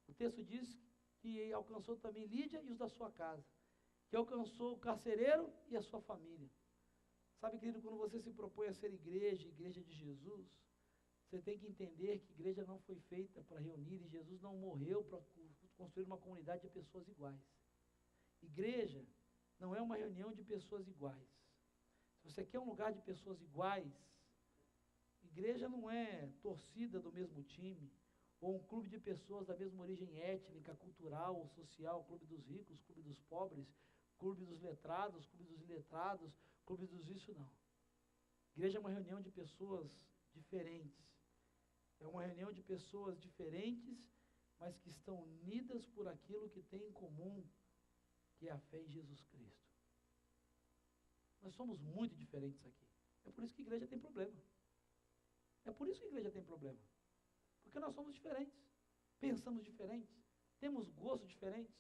O texto diz que alcançou também Lídia e os da sua casa, que alcançou o carcereiro e a sua família. Sabe, querido, quando você se propõe a ser igreja de Jesus, você tem que entender que igreja não foi feita para reunir e Jesus não morreu para construir uma comunidade de pessoas iguais. Igreja não é uma reunião de pessoas iguais. Se você quer um lugar de pessoas iguais, igreja não é torcida do mesmo time, ou um clube de pessoas da mesma origem étnica, cultural ou social, clube dos ricos, clube dos pobres, clube dos letrados, clube dos iletrados, clube dos isso não. Igreja é uma reunião de pessoas diferentes. É uma reunião de pessoas diferentes, mas que estão unidas por aquilo que tem em comum, que é a fé em Jesus Cristo. Nós somos muito diferentes aqui. É por isso que a igreja tem problema. É por isso que a igreja tem problema. Porque nós somos diferentes. Pensamos diferentes. Temos gostos diferentes.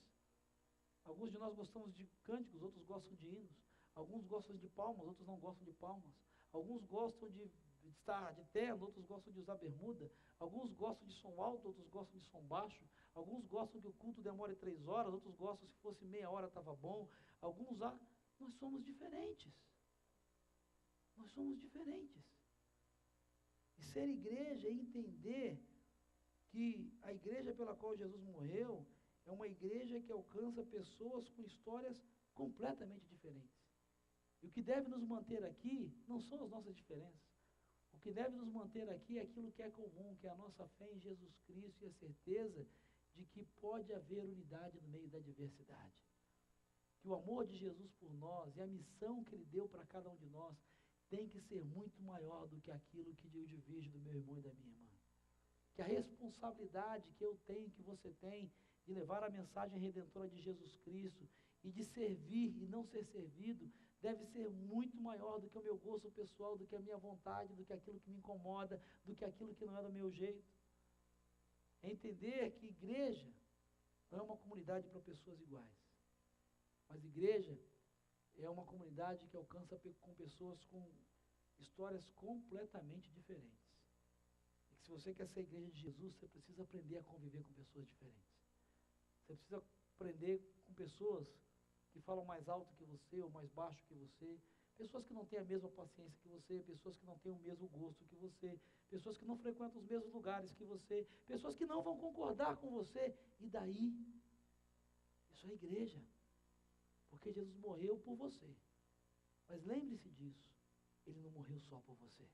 Alguns de nós gostamos de cânticos, outros gostam de hinos. Alguns gostam de palmas, outros não gostam de palmas. Alguns gostam de estar de terno, outros gostam de usar bermuda. Alguns gostam de som alto, outros gostam de som baixo. Alguns gostam que o culto demore 3 horas, outros gostam se fosse meia hora estava bom. Nós somos diferentes. Nós somos diferentes. E ser igreja é entender que a igreja pela qual Jesus morreu é uma igreja que alcança pessoas com histórias completamente diferentes. E o que deve nos manter aqui não são as nossas diferenças. O que deve nos manter aqui é aquilo que é comum, que é a nossa fé em Jesus Cristo e a certeza de que pode haver unidade no meio da diversidade. Que o amor de Jesus por nós e a missão que Ele deu para cada um de nós tem que ser muito maior do que aquilo que eu divido do meu irmão e da minha irmã. Que a responsabilidade que eu tenho, que você tem, de levar a mensagem redentora de Jesus Cristo e de servir e não ser servido, deve ser muito maior do que o meu gosto pessoal, do que a minha vontade, do que aquilo que me incomoda, do que aquilo que não é do meu jeito. É entender que igreja não é uma comunidade para pessoas iguais, mas igreja é uma comunidade que alcança com pessoas com histórias completamente diferentes. E que se você quer ser igreja de Jesus, você precisa aprender a conviver com pessoas diferentes. Você precisa aprender com pessoas que falam mais alto que você ou mais baixo que você, pessoas que não têm a mesma paciência que você, pessoas que não têm o mesmo gosto que você, pessoas que não frequentam os mesmos lugares que você, pessoas que não vão concordar com você. E daí? Isso é igreja. Porque Jesus morreu por você. Mas lembre-se disso, Ele não morreu só por você.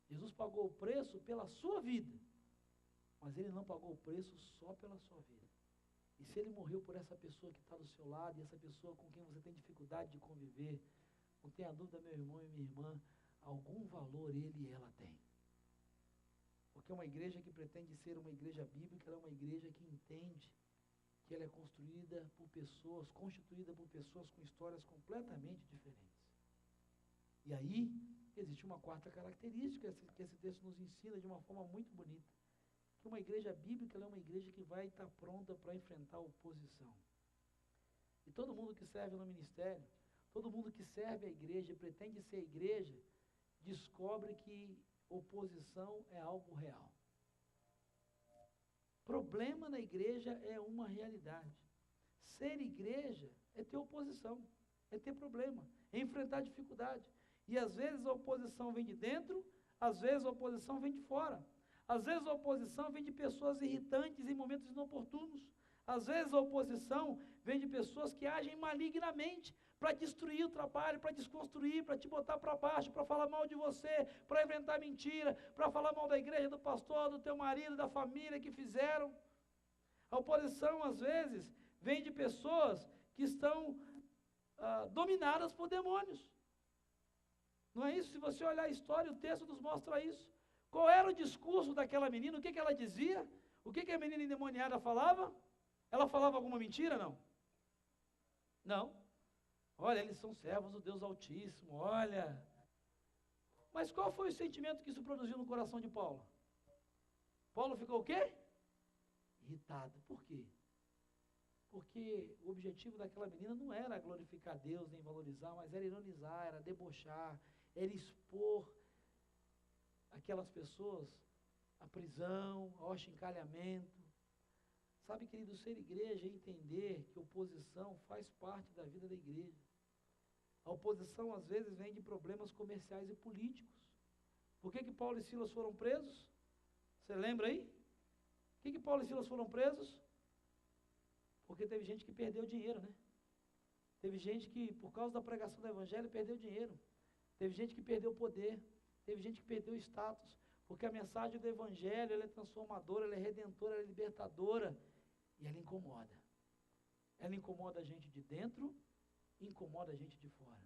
Jesus pagou o preço pela sua vida, mas Ele não pagou o preço só pela sua vida. E se Ele morreu por essa pessoa que está do seu lado, e essa pessoa com quem você tem dificuldade de conviver, não tenha dúvida, meu irmão e minha irmã, algum valor Ele e ela têm. Porque uma igreja que pretende ser uma igreja bíblica, ela é uma igreja que entende que ela é construída por pessoas, constituída por pessoas com histórias completamente diferentes. E aí, existe uma quarta característica que esse texto nos ensina de uma forma muito bonita. Que uma igreja bíblica, ela é uma igreja que vai estar pronta para enfrentar a oposição. E todo mundo que serve no ministério, todo mundo que serve a igreja e pretende ser igreja, descobre que oposição é algo real. Problema na igreja é uma realidade. Ser igreja é ter oposição, é ter problema, é enfrentar dificuldade. E às vezes a oposição vem de dentro, às vezes a oposição vem de fora. Às vezes a oposição vem de pessoas irritantes em momentos inoportunos. Às vezes a oposição vem de pessoas que agem malignamente para destruir o trabalho, para desconstruir, para te botar para baixo, para falar mal de você, para inventar mentira, para falar mal da igreja, do pastor, do teu marido, da família que fizeram. A oposição, às vezes, vem de pessoas que estão dominadas por demônios. Não é isso? Se você olhar a história, o texto nos mostra isso. Qual era o discurso daquela menina? O que ela dizia? O que a menina endemoniada falava? Ela falava alguma mentira? Não. Não. Olha, eles são servos do Deus Altíssimo, olha. Mas qual foi o sentimento que isso produziu no coração de Paulo? Paulo ficou o quê? Irritado. Por quê? Porque o objetivo daquela menina não era glorificar Deus, nem valorizar, mas era ironizar, era debochar, era expor aquelas pessoas à prisão, ao achincalhamento. Sabe, querido, ser igreja é entender que oposição faz parte da vida da igreja. A oposição, às vezes, vem de problemas comerciais e políticos. Por que Paulo e Silas foram presos? Você lembra aí? Por que Paulo e Silas foram presos? Porque teve gente que perdeu dinheiro, né? Teve gente que, por causa da pregação do evangelho, perdeu dinheiro. Teve gente que perdeu poder. Teve gente que perdeu status. Porque a mensagem do Evangelho, ela é transformadora, ela é redentora, ela é libertadora, e ela incomoda. Ela incomoda a gente de dentro, e incomoda a gente de fora.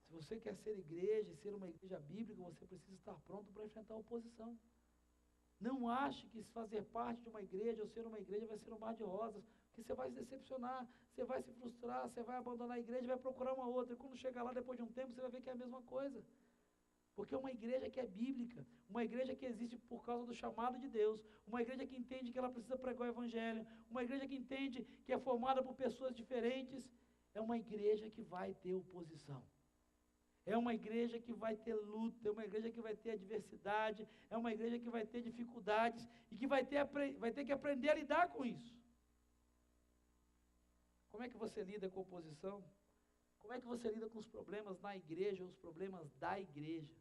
Se você quer ser igreja e ser uma igreja bíblica, você precisa estar pronto para enfrentar a oposição. Não ache que fazer parte de uma igreja ou ser uma igreja vai ser um mar de rosas, porque você vai se decepcionar, você vai se frustrar, você vai abandonar a igreja e vai procurar uma outra. E quando chegar lá, depois de um tempo, você vai ver que é a mesma coisa. Porque é uma igreja que é bíblica, uma igreja que existe por causa do chamado de Deus, uma igreja que entende que ela precisa pregar o Evangelho, uma igreja que entende que é formada por pessoas diferentes, é uma igreja que vai ter oposição. É uma igreja que vai ter luta, é uma igreja que vai ter adversidade, é uma igreja que vai ter dificuldades e que vai ter que aprender a lidar com isso. Como é que você lida com a oposição? Como é que você lida com os problemas na igreja, os problemas da igreja?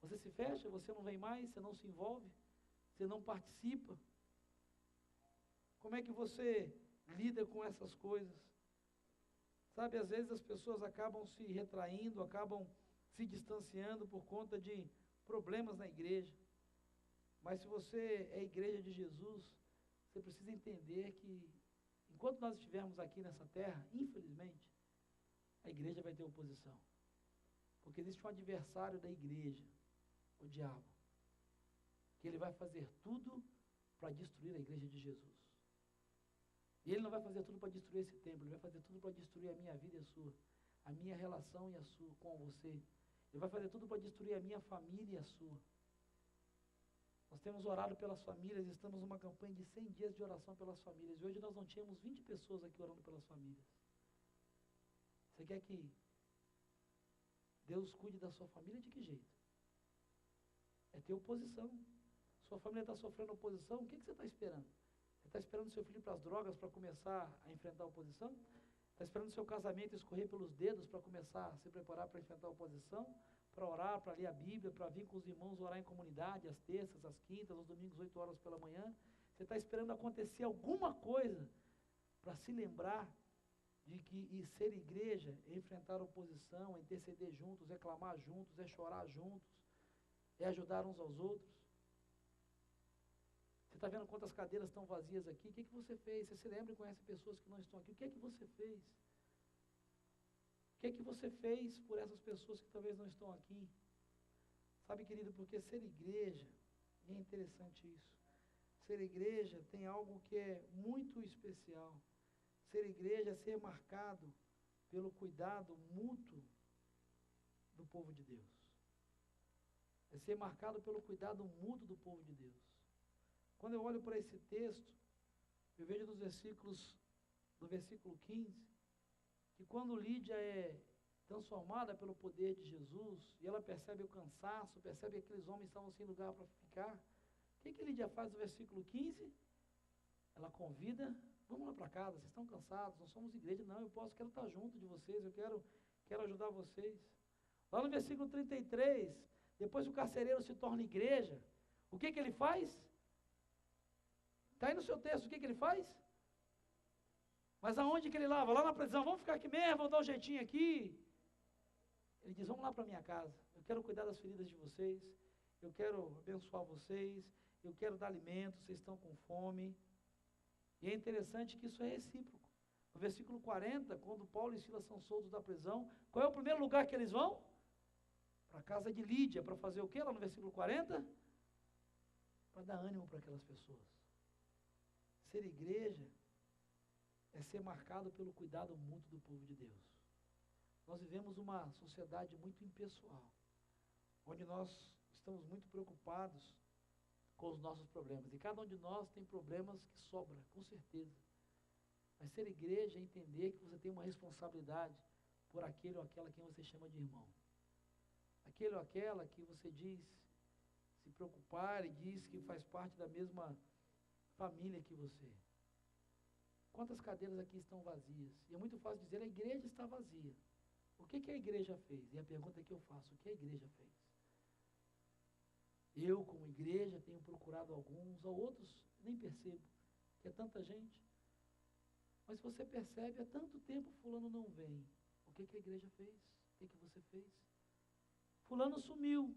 Você se fecha, você não vem mais, você não se envolve, você não participa? Como é que você lida com essas coisas? Sabe, às vezes as pessoas acabam se retraindo, acabam se distanciando por conta de problemas na igreja. Mas se você é igreja de Jesus, você precisa entender que, enquanto nós estivermos aqui nessa terra, infelizmente, a igreja vai ter oposição. Porque existe um adversário da igreja, o diabo, que ele vai fazer tudo para destruir a igreja de Jesus. E ele não vai fazer tudo para destruir esse templo, ele vai fazer tudo para destruir a minha vida e a sua, a minha relação e a sua com você. Ele vai fazer tudo para destruir a minha família e a sua. Nós temos orado pelas famílias, estamos numa campanha de 100 dias de oração pelas famílias. E hoje nós não tínhamos 20 pessoas aqui orando pelas famílias. Você quer que Deus cuide da sua família de que jeito? É ter oposição. Sua família está sofrendo oposição, o que você está esperando? Você está esperando seu filho para as drogas para começar a enfrentar a oposição? Está esperando seu casamento escorrer pelos dedos para começar a se preparar para enfrentar a oposição? Para orar, para ler a Bíblia, para vir com os irmãos orar em comunidade, às terças, às quintas, aos domingos, 8 horas pela manhã? Você está esperando acontecer alguma coisa para se lembrar de que ser igreja é enfrentar a oposição, é interceder juntos, é clamar juntos, é chorar juntos, é ajudar uns aos outros? Você está vendo quantas cadeiras estão vazias aqui? O que você fez? Você se lembra e conhece pessoas que não estão aqui? O que é que você fez? O que é que você fez por essas pessoas que talvez não estão aqui? Sabe, querido, porque ser igreja, é interessante isso. Ser igreja tem algo que é muito especial. Ser igreja é ser marcado pelo cuidado mútuo do povo de Deus. É ser marcado pelo cuidado mútuo do povo de Deus. Quando eu olho para esse texto, eu vejo do versículo 15, que quando Lídia é transformada pelo poder de Jesus, e ela percebe o cansaço, percebe que aqueles homens estavam sem lugar para ficar, o que Lídia faz no versículo 15? Ela convida, vamos lá para casa, vocês estão cansados, nós somos igreja, não, quero estar junto de vocês, eu quero ajudar vocês. Lá no versículo 33, depois o carcereiro se torna igreja, o que ele faz? Está aí no seu texto, o que ele faz? Mas aonde que ele lava? Lá na prisão, vamos ficar aqui mesmo, vamos dar um jeitinho aqui. Ele diz, vamos lá para a minha casa, eu quero cuidar das feridas de vocês, eu quero abençoar vocês, eu quero dar alimento, vocês estão com fome. E é interessante que isso é recíproco. No versículo 40, quando Paulo e Silas são soltos da prisão, qual é o primeiro lugar que eles vão? Para a casa de Lídia, para fazer o quê lá no versículo 40? Para dar ânimo para aquelas pessoas. Ser igreja é ser marcado pelo cuidado mútuo do povo de Deus. Nós vivemos uma sociedade muito impessoal, onde nós estamos muito preocupados com os nossos problemas. E cada um de nós tem problemas que sobram, com certeza. Mas ser igreja é entender que você tem uma responsabilidade por aquele ou aquela quem você chama de irmão. Aquele ou aquela que você diz se preocupar e diz que faz parte da mesma família que você. Quantas cadeiras aqui estão vazias? E é muito fácil dizer, a igreja está vazia. O que a igreja fez? E a pergunta que eu faço, o que a igreja fez? Eu, como igreja, tenho procurado alguns, ou outros nem percebo, que é tanta gente. Mas se você percebe, há tanto tempo fulano não vem. O que a igreja fez? O que você fez? Fulano sumiu.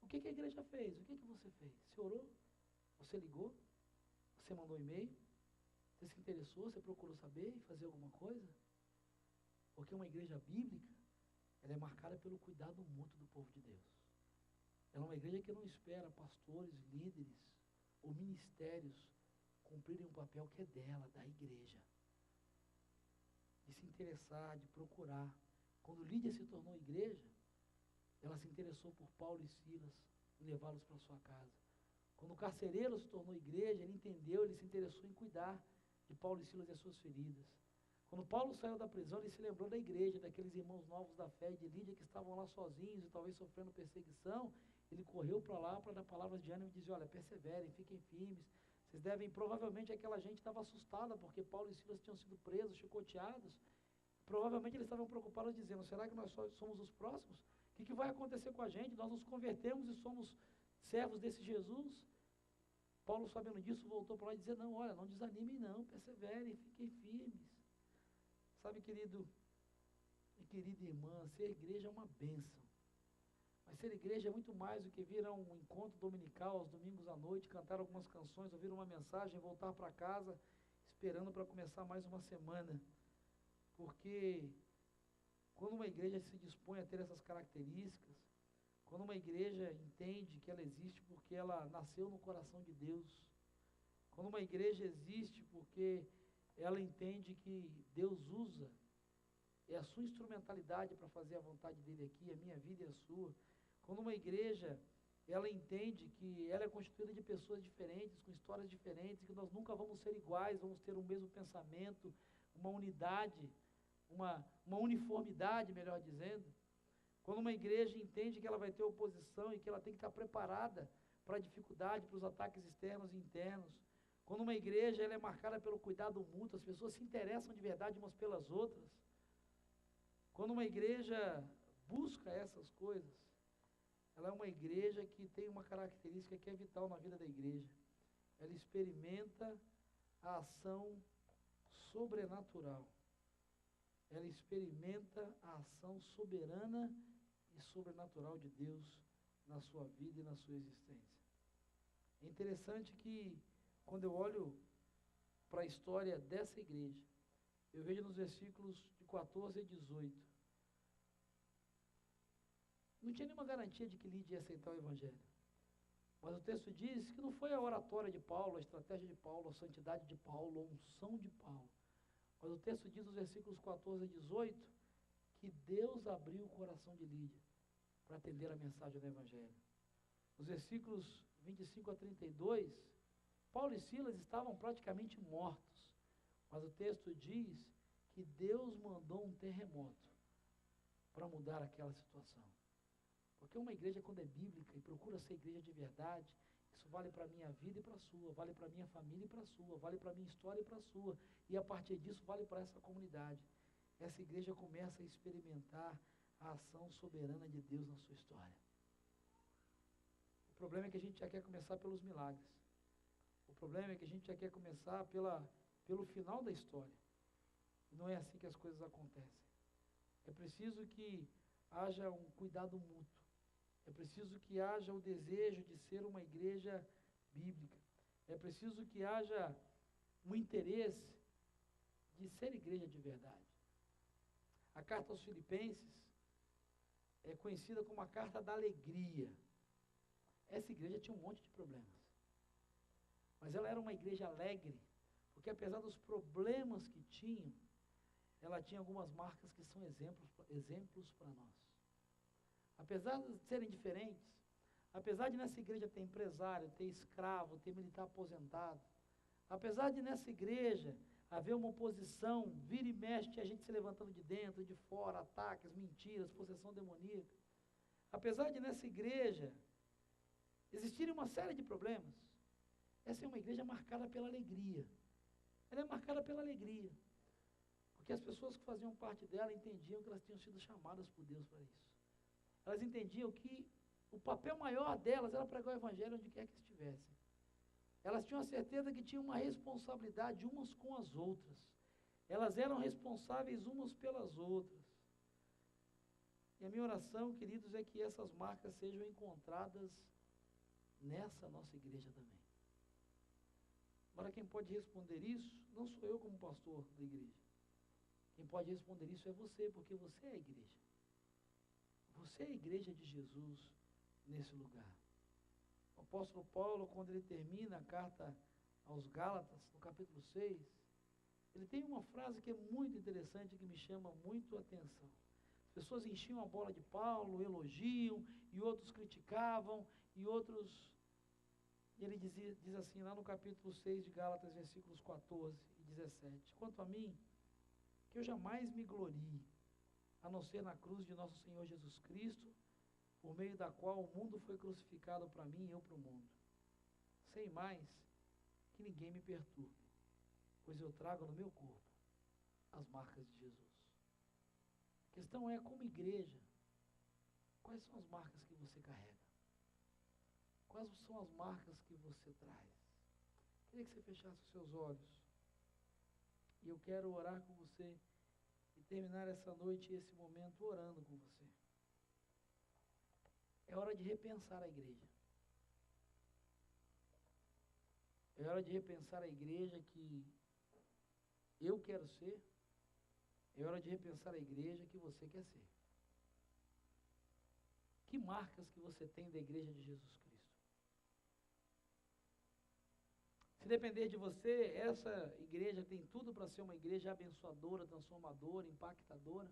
O que a igreja fez? O que você fez? Você orou? Você ligou? Você mandou e-mail? Você se interessou? Você procurou saber e fazer alguma coisa? Porque uma igreja bíblica, ela é marcada pelo cuidado mútuo do povo de Deus. Ela é uma igreja que não espera pastores, líderes ou ministérios cumprirem um papel que é dela, da igreja. De se interessar, de procurar. Quando Lídia se tornou igreja, ela se interessou por Paulo e Silas e levá-los para sua casa. Quando o carcereiro se tornou igreja, ele entendeu, ele se interessou em cuidar de Paulo e Silas e as suas feridas. Quando Paulo saiu da prisão, ele se lembrou da igreja, daqueles irmãos novos da fé e de Lídia que estavam lá sozinhos e talvez sofrendo perseguição. Ele correu para lá para dar palavras de ânimo e dizer, olha, perseverem, fiquem firmes. Vocês devem, provavelmente aquela gente estava assustada porque Paulo e Silas tinham sido presos, chicoteados. Provavelmente eles estavam preocupados dizendo, será que nós somos os próximos? O que vai acontecer com a gente? Nós nos convertemos e somos servos desse Jesus? Paulo, sabendo disso, voltou para lá e dizia, não, olha, não desanimem não, perseverem, fiquem firmes. Sabe, querido e querida irmã, ser igreja é uma bênção. Mas ser igreja é muito mais do que vir a um encontro dominical aos domingos à noite, cantar algumas canções, ouvir uma mensagem, voltar para casa, esperando para começar mais uma semana. Porque quando uma igreja se dispõe a ter essas características, quando uma igreja entende que ela existe porque ela nasceu no coração de Deus, quando uma igreja existe porque ela entende que Deus usa, é a sua instrumentalidade para fazer a vontade dele aqui, a minha vida e a sua. Quando uma igreja, ela entende que ela é constituída de pessoas diferentes, com histórias diferentes, que nós nunca vamos ser iguais, vamos ter o mesmo pensamento, uma unidade, uma uniformidade, melhor dizendo. Quando uma igreja entende que ela vai ter oposição e que ela tem que estar preparada para a dificuldade, para os ataques externos e internos. Quando uma igreja ela é marcada pelo cuidado mútuo, as pessoas se interessam de verdade umas pelas outras. Quando uma igreja busca essas coisas, ela é uma igreja que tem uma característica que é vital na vida da igreja. Ela experimenta a ação sobrenatural. Ela experimenta a ação soberana e sobrenatural de Deus na sua vida e na sua existência. É interessante que, quando eu olho para a história dessa igreja, eu vejo nos versículos de 14 a 18, não tinha nenhuma garantia de que Lídia ia aceitar o evangelho. Mas o texto diz que não foi a oratória de Paulo, a estratégia de Paulo, a santidade de Paulo, a unção de Paulo. Mas o texto diz nos versículos 14 a 18, que Deus abriu o coração de Lídia para atender a mensagem do evangelho. Nos versículos 25 a 32, Paulo e Silas estavam praticamente mortos. Mas o texto diz que Deus mandou um terremoto para mudar aquela situação. Porque uma igreja, quando é bíblica e procura ser igreja de verdade, isso vale para a minha vida e para a sua, vale para a minha família e para a sua, vale para a minha história e para a sua, e a partir disso vale para essa comunidade. Essa igreja começa a experimentar a ação soberana de Deus na sua história. O problema é que a gente já quer começar pelos milagres. O problema é que a gente já quer começar pelo final da história. E não é assim que as coisas acontecem. É preciso que haja um cuidado mútuo. É preciso que haja o desejo de ser uma igreja bíblica. É preciso que haja um interesse de ser igreja de verdade. A carta aos Filipenses é conhecida como a carta da alegria. Essa igreja tinha um monte de problemas. Mas ela era uma igreja alegre, porque apesar dos problemas que tinham, ela tinha algumas marcas que são exemplos para nós. Apesar de serem diferentes, apesar de nessa igreja ter empresário, ter escravo, ter militar aposentado, apesar de nessa igreja haver uma oposição, vira e mexe, tinha gente se levantando de dentro, de fora, ataques, mentiras, possessão demoníaca, apesar de nessa igreja existirem uma série de problemas, essa é uma igreja marcada pela alegria. Ela é marcada pela alegria, porque as pessoas que faziam parte dela entendiam que elas tinham sido chamadas por Deus para isso. Elas entendiam que o papel maior delas era pregar o evangelho onde quer que estivessem. Elas tinham a certeza que tinham uma responsabilidade umas com as outras. Elas eram responsáveis umas pelas outras. E a minha oração, queridos, é que essas marcas sejam encontradas nessa nossa igreja também. Agora, quem pode responder isso, não sou eu como pastor da igreja. Quem pode responder isso é você, porque você é a igreja. Você é a igreja de Jesus nesse lugar. O apóstolo Paulo, quando ele termina a carta aos Gálatas, no capítulo 6, ele tem uma frase que é muito interessante, que me chama muito a atenção. As pessoas enchiam a bola de Paulo, elogiam, e outros criticavam, e outros... Ele diz assim, lá no capítulo 6 de Gálatas, versículos 14 e 17, quanto a mim, que eu jamais me glorie, a não ser na cruz de nosso Senhor Jesus Cristo, por meio da qual o mundo foi crucificado para mim e eu para o mundo. Sem mais, que ninguém me perturbe, pois eu trago no meu corpo as marcas de Jesus. A questão é, como igreja, quais são as marcas que você carrega? Quais são as marcas que você traz? Queria que você fechasse os seus olhos. E eu quero orar com você e terminar essa noite e esse momento orando com você. É hora de repensar a igreja. É hora de repensar a igreja que eu quero ser. É hora de repensar a igreja que você quer ser. Que marcas que você tem da igreja de Jesus Cristo? Se depender de você, essa igreja tem tudo para ser uma igreja abençoadora, transformadora, impactadora.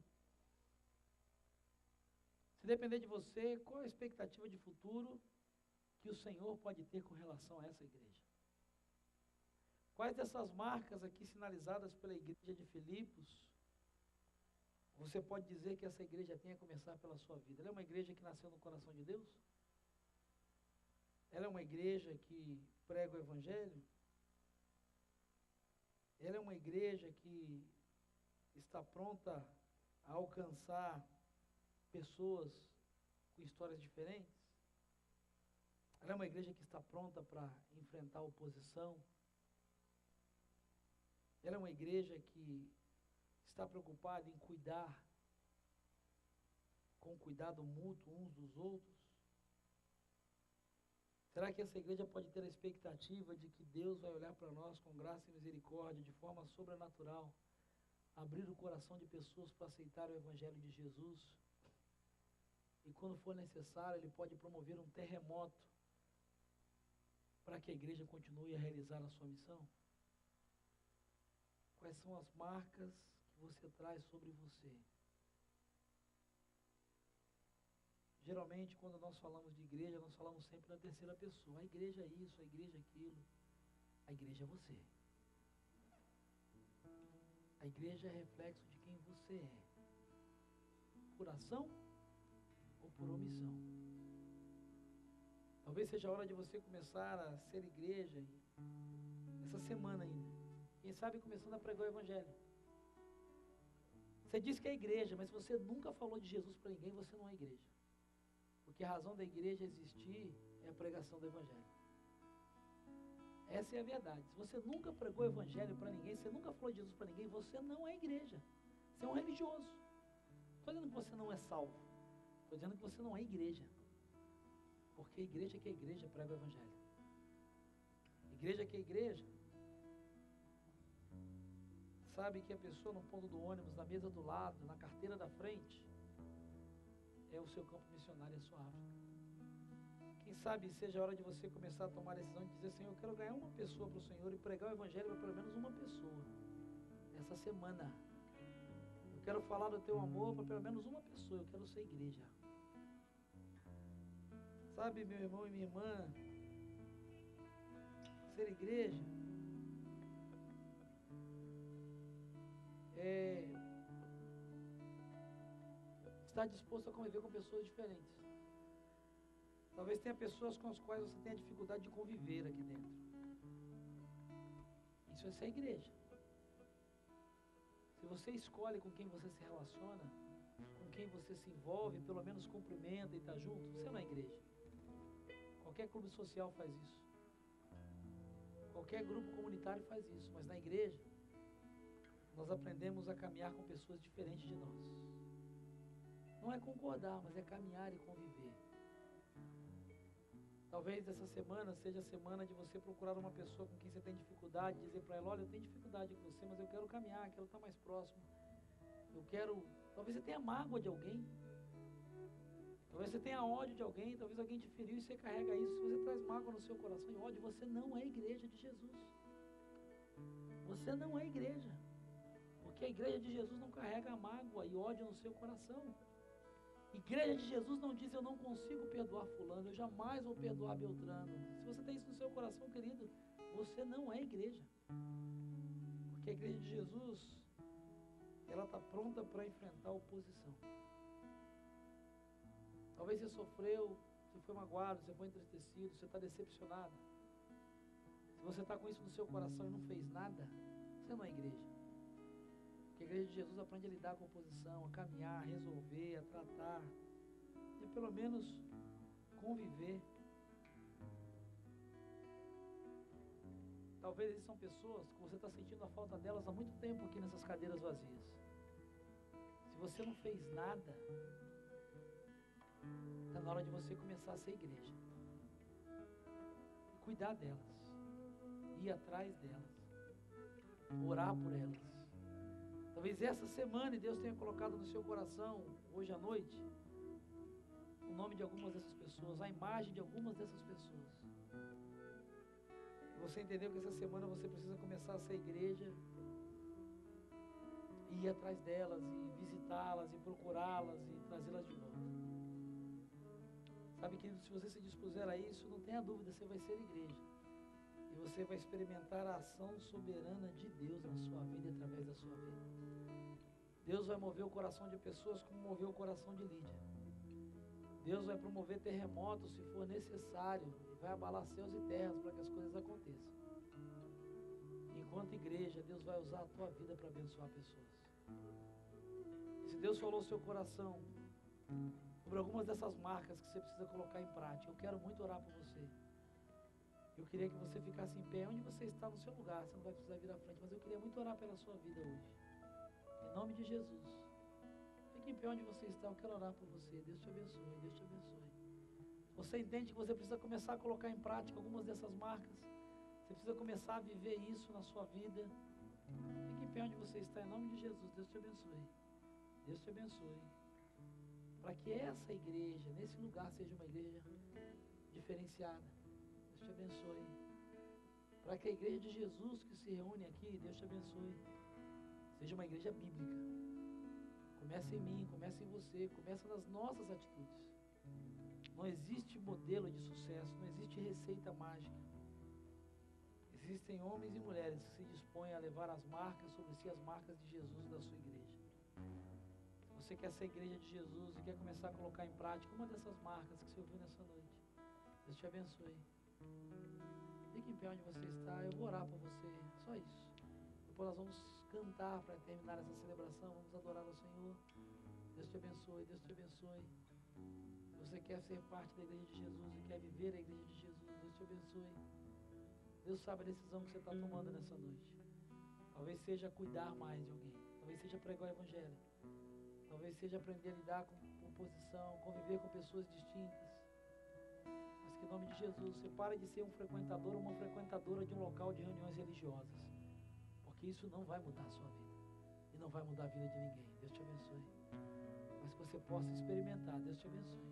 Se depender de você, qual a expectativa de futuro que o Senhor pode ter com relação a essa igreja? Quais dessas marcas aqui sinalizadas pela igreja de Filipos, você pode dizer que essa igreja tem a começar pela sua vida? Ela é uma igreja que nasceu no coração de Deus? Ela é uma igreja que prega o Evangelho? Ela é uma igreja que está pronta a alcançar pessoas com histórias diferentes? Ela é uma igreja que está pronta para enfrentar a oposição? Ela é uma igreja que está preocupada em cuidar, com cuidado mútuo uns dos outros? Será que essa igreja pode ter a expectativa de que Deus vai olhar para nós com graça e misericórdia, de forma sobrenatural, abrir o coração de pessoas para aceitar o Evangelho de Jesus? E quando for necessário, Ele pode promover um terremoto para que a igreja continue a realizar a sua missão? Quais são as marcas que você traz sobre você? Geralmente, quando nós falamos de igreja, nós falamos sempre na terceira pessoa. A igreja é isso, a igreja é aquilo. A igreja é você. A igreja é reflexo de quem você é. Por ação ou por omissão. Talvez seja a hora de você começar a ser igreja essa semana ainda. Quem sabe começando a pregar o Evangelho. Você diz que é igreja, mas se você nunca falou de Jesus para ninguém, você não é igreja. Porque a razão da igreja existir é a pregação do Evangelho. Essa é a verdade. Se você nunca pregou o Evangelho para ninguém, se você nunca falou de Jesus para ninguém, você não é igreja. Você é um religioso. Não estou dizendo que você não é salvo. Estou dizendo que você não é igreja. Porque a igreja que é igreja prega o Evangelho. Igreja que é igreja sabe que a pessoa no ponto do ônibus, na mesa do lado, na carteira da frente, é o seu campo missionário, a sua África. Quem sabe seja a hora de você começar a tomar a decisão de dizer: Senhor, eu quero ganhar uma pessoa para o Senhor e pregar o Evangelho para pelo menos uma pessoa essa semana. Eu quero falar do teu amor para pelo menos uma pessoa. Eu quero ser igreja. Sabe, meu irmão e minha irmã, ser igreja é estar disposto a conviver com pessoas diferentes. Talvez tenha pessoas com as quais você tenha dificuldade de conviver aqui dentro. Isso é ser igreja. Se você escolhe com quem você se relaciona, com quem você se envolve, pelo menos cumprimenta e está junto, você não é igreja. Qualquer clube social faz isso. Qualquer grupo comunitário faz isso. Mas na igreja, nós aprendemos a caminhar com pessoas diferentes de nós. Não é concordar, mas é caminhar e conviver. Talvez essa semana seja a semana de você procurar uma pessoa com quem você tem dificuldade, dizer para ela, olha, eu tenho dificuldade com você, mas eu quero caminhar, quero estar mais próximo. Talvez você tenha mágoa de alguém. Talvez você tenha ódio de alguém, talvez alguém te feriu e você carrega isso. Se você traz mágoa no seu coração e ódio, você não é igreja de Jesus. Você não é igreja. Porque a igreja de Jesus não carrega mágoa e ódio no seu coração. Igreja de Jesus não diz, eu não consigo perdoar fulano, eu jamais vou perdoar Beltrano. Se você tem isso no seu coração, querido, você não é igreja. Porque a igreja de Jesus, ela está pronta para enfrentar a oposição. Talvez você sofreu, você foi magoado, você foi entristecido, você está decepcionado. Se você está com isso no seu coração e não fez nada, você não é igreja. Porque a igreja de Jesus aprende a lidar com a oposição, a caminhar, a resolver, a tratar, e pelo menos conviver. Talvez existam pessoas que você está sentindo a falta delas há muito tempo aqui nessas cadeiras vazias. Se você não fez nada, está na hora de você começar a ser igreja. Cuidar delas. Ir atrás delas. Orar por elas. Talvez essa semana Deus tenha colocado no seu coração, hoje à noite, o nome de algumas dessas pessoas, a imagem de algumas dessas pessoas. Você entendeu que essa semana você precisa começar a ser igreja, e ir atrás delas, e visitá-las, e procurá-las, e trazê-las de volta. Sabe, querido, se você se dispuser a isso, não tenha dúvida, você vai ser igreja. E você vai experimentar a ação soberana de Deus na sua vida e através da sua vida. Deus vai mover o coração de pessoas como moveu o coração de Lídia. Deus vai promover terremotos se for necessário. E vai abalar céus e terras para que as coisas aconteçam. Enquanto igreja, Deus vai usar a tua vida para abençoar pessoas. E se Deus falou no seu coração sobre algumas dessas marcas que você precisa colocar em prática, eu quero muito orar por você. Eu queria que você ficasse em pé onde você está no seu lugar. Você não vai precisar vir à frente, mas eu queria muito orar pela sua vida hoje. Em nome de Jesus. Fique em pé onde você está, eu quero orar por você. Deus te abençoe, Deus te abençoe. Você entende que você precisa começar a colocar em prática algumas dessas marcas? Você precisa começar a viver isso na sua vida. Fique em pé onde você está, em nome de Jesus. Deus te abençoe. Deus te abençoe. Para que essa igreja, nesse lugar, seja uma igreja diferenciada. Deus te abençoe. Para que a igreja de Jesus que se reúne aqui, Deus te abençoe, seja uma igreja bíblica. Comece em mim, comece em você, comece nas nossas atitudes. Não existe modelo de sucesso, não existe receita mágica. Existem homens e mulheres que se dispõem a levar as marcas sobre si, as marcas de Jesus e da sua igreja. Se você quer ser igreja de Jesus e quer começar a colocar em prática uma dessas marcas que você ouviu nessa noite, Deus te abençoe. Fique em pé onde você está, eu vou orar por você, só isso. Depois nós vamos cantar para terminar essa celebração, vamos adorar ao Senhor. Deus te abençoe, Deus te abençoe. Se você quer ser parte da igreja de Jesus e quer viver a igreja de Jesus, Deus te abençoe. Deus sabe a decisão que você está tomando nessa noite. Talvez seja cuidar mais de alguém, talvez seja pregar o evangelho, talvez seja aprender a lidar com oposição, conviver com pessoas distintas. Mas que em nome de Jesus, você pare de ser um frequentador ou uma frequentadora de um local de reuniões religiosas. Porque isso não vai mudar a sua vida. E não vai mudar a vida de ninguém. Deus te abençoe. Mas que você possa experimentar. Deus te abençoe.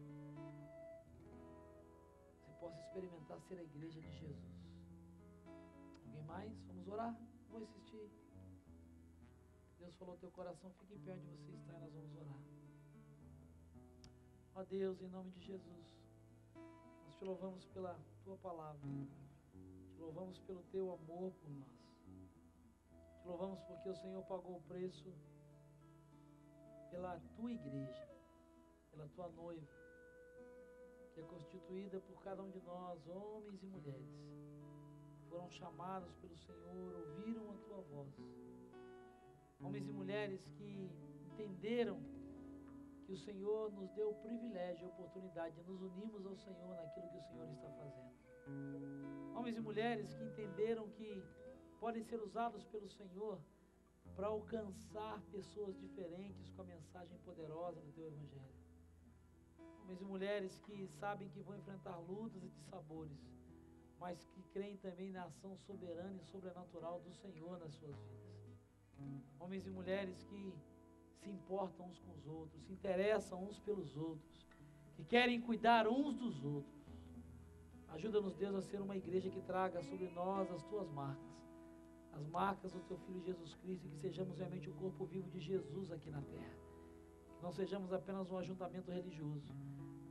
Você possa experimentar ser a igreja de Jesus. Alguém mais? Vamos orar? Vou insistir. Deus falou ao teu coração, fique em pé onde você está e nós vamos orar. Ó Deus, em nome de Jesus, nós te louvamos pela tua palavra. Te louvamos pelo teu amor por nós. Te louvamos porque o Senhor pagou o preço pela tua igreja, pela tua noiva, que é constituída por cada um de nós, homens e mulheres, que foram chamados pelo Senhor, ouviram a tua voz. Homens e mulheres que entenderam que o Senhor nos deu o privilégio e a oportunidade de nos unirmos ao Senhor naquilo que o Senhor está fazendo. Homens e mulheres que entenderam que podem ser usados pelo Senhor para alcançar pessoas diferentes com a mensagem poderosa do teu Evangelho. Homens e mulheres que sabem que vão enfrentar lutas e dissabores, mas que creem também na ação soberana e sobrenatural do Senhor nas suas vidas. Homens e mulheres que se importam uns com os outros, se interessam uns pelos outros, que querem cuidar uns dos outros. Ajuda-nos, Deus, a ser uma igreja que traga sobre nós as tuas marcas, as marcas do teu Filho Jesus Cristo, e que sejamos realmente o corpo vivo de Jesus aqui na terra. Que não sejamos apenas um ajuntamento religioso,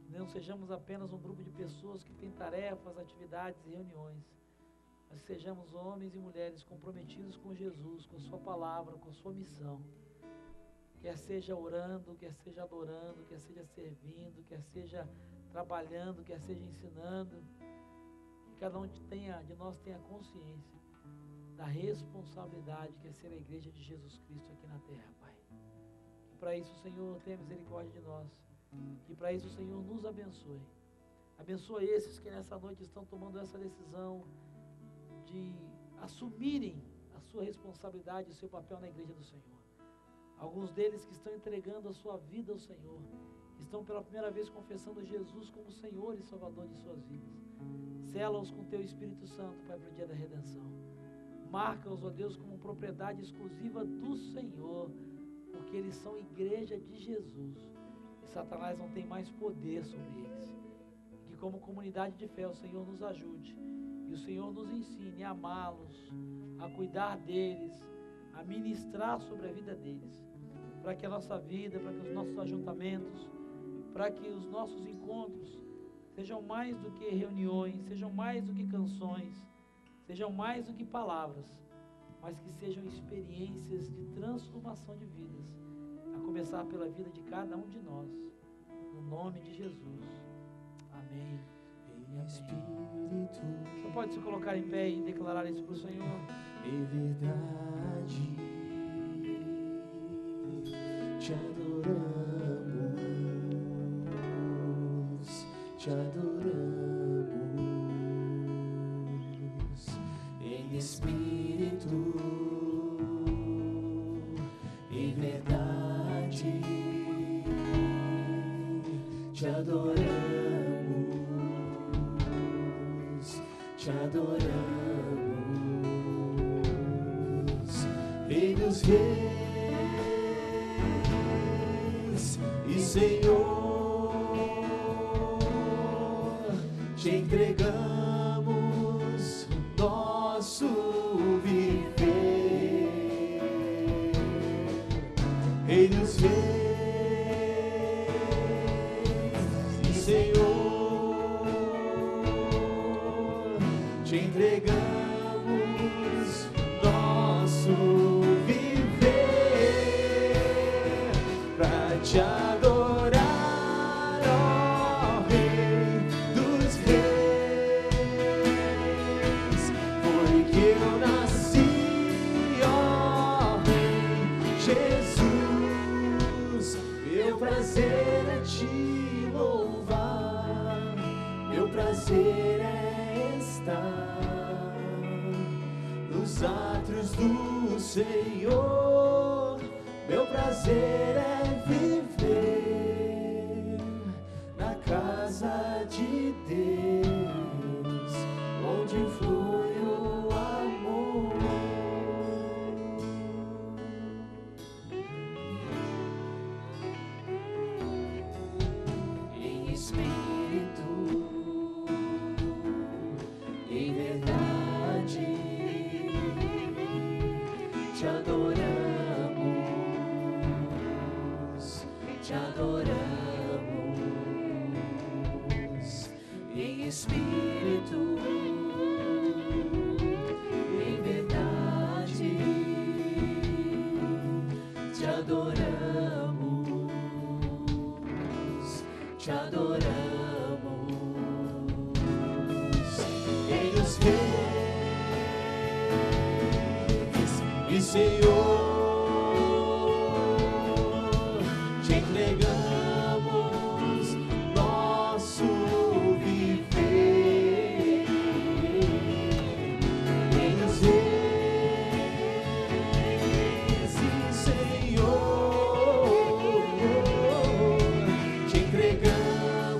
que não sejamos apenas um grupo de pessoas que têm tarefas, atividades e reuniões, mas que sejamos homens e mulheres comprometidos com Jesus, com a sua palavra, com a sua missão. Quer seja orando, quer seja adorando, quer seja servindo, quer seja trabalhando, quer seja ensinando, que cada um de nós tenha consciência da responsabilidade que é ser a igreja de Jesus Cristo aqui na terra, Pai. Que para isso o Senhor tenha misericórdia de nós, que para isso o Senhor nos abençoe. Abençoa esses que nessa noite estão tomando essa decisão de assumirem a sua responsabilidade e o seu papel na igreja do Senhor. Alguns deles que estão entregando a sua vida ao Senhor, que estão pela primeira vez confessando Jesus como Senhor e Salvador de suas vidas. Sela-os com teu Espírito Santo, Pai, para o dia da redenção. Marca-os, ó Deus, como propriedade exclusiva do Senhor, porque eles são igreja de Jesus, e Satanás não tem mais poder sobre eles. Que como comunidade de fé o Senhor nos ajude, e o Senhor nos ensine a amá-los, a cuidar deles, a ministrar sobre a vida deles, para que a nossa vida, para que os nossos ajuntamentos, para que os nossos encontros sejam mais do que reuniões, sejam mais do que canções, sejam mais do que palavras, mas que sejam experiências de transformação de vidas, a começar pela vida de cada um de nós, no nome de Jesus. Amém. Você pode se colocar em pé e declarar isso para o Senhor? Em verdade te adoramos em espírito, em verdade te adoramos, Rei dos reis e Senhor, te entregamos o nosso viver. Rei dos reis e Senhor, te entregamos nosso viver pra te adorar, ó Rei dos reis, porque eu nasci, ó Rei Jesus. Meu prazer é te louvar, meu prazer é estar nos átrios do Senhor. Meu prazer é viver na casa de Deus, onde flui o amor. Em espírito, em verdade, te adoramos, em espírito, em verdade, te adoramos, Rei dos reis e Senhor, te entregamos nosso viver. Rei dos reis e Senhor, te entregamos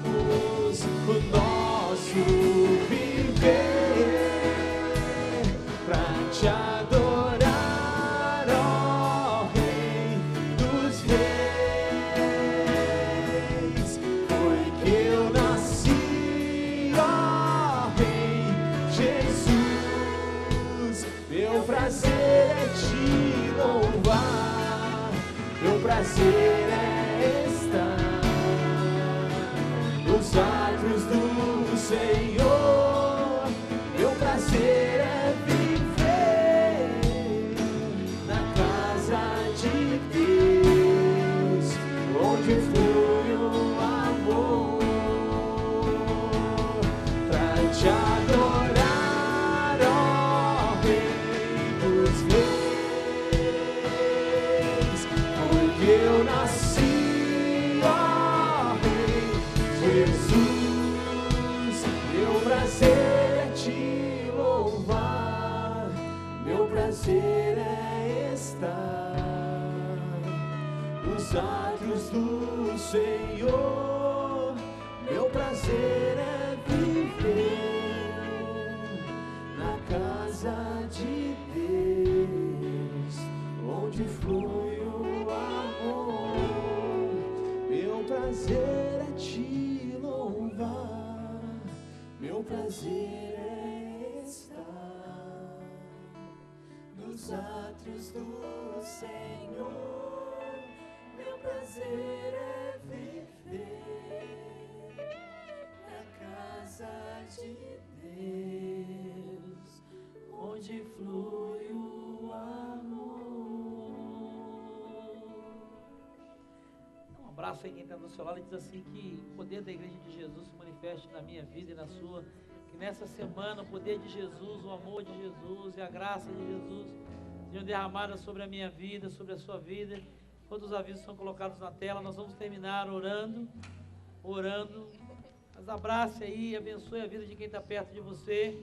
Jesus, meu prazer é te louvar, meu prazer é estar nos átrios do Senhor, meu prazer é viver na casa de Deus, onde flui o amor, pra te adorar, ó Rei dos Reis, porque eu nasci, ó Rei Jesus, meu prazer é te louvar, meu prazer é estar nos átrios do Senhor, meu prazer é viver na casa de Deus, onde flui o amor, meu prazer é te louvar, meu prazer é estar nos átrios do Senhor, meu prazer é viver na casa de Deus, onde flui o amor. Um abraço aí quem está do seu lado e diz assim que o poder da Igreja de Jesus se manifeste na minha vida e na sua. Que nessa semana o poder de Jesus, o amor de Jesus e a graça de Jesus sejam derramadas sobre a minha vida, sobre a sua vida. Todos os avisos são colocados na tela. Nós vamos terminar orando. Mas abrace aí, abençoe a vida de quem está perto de você.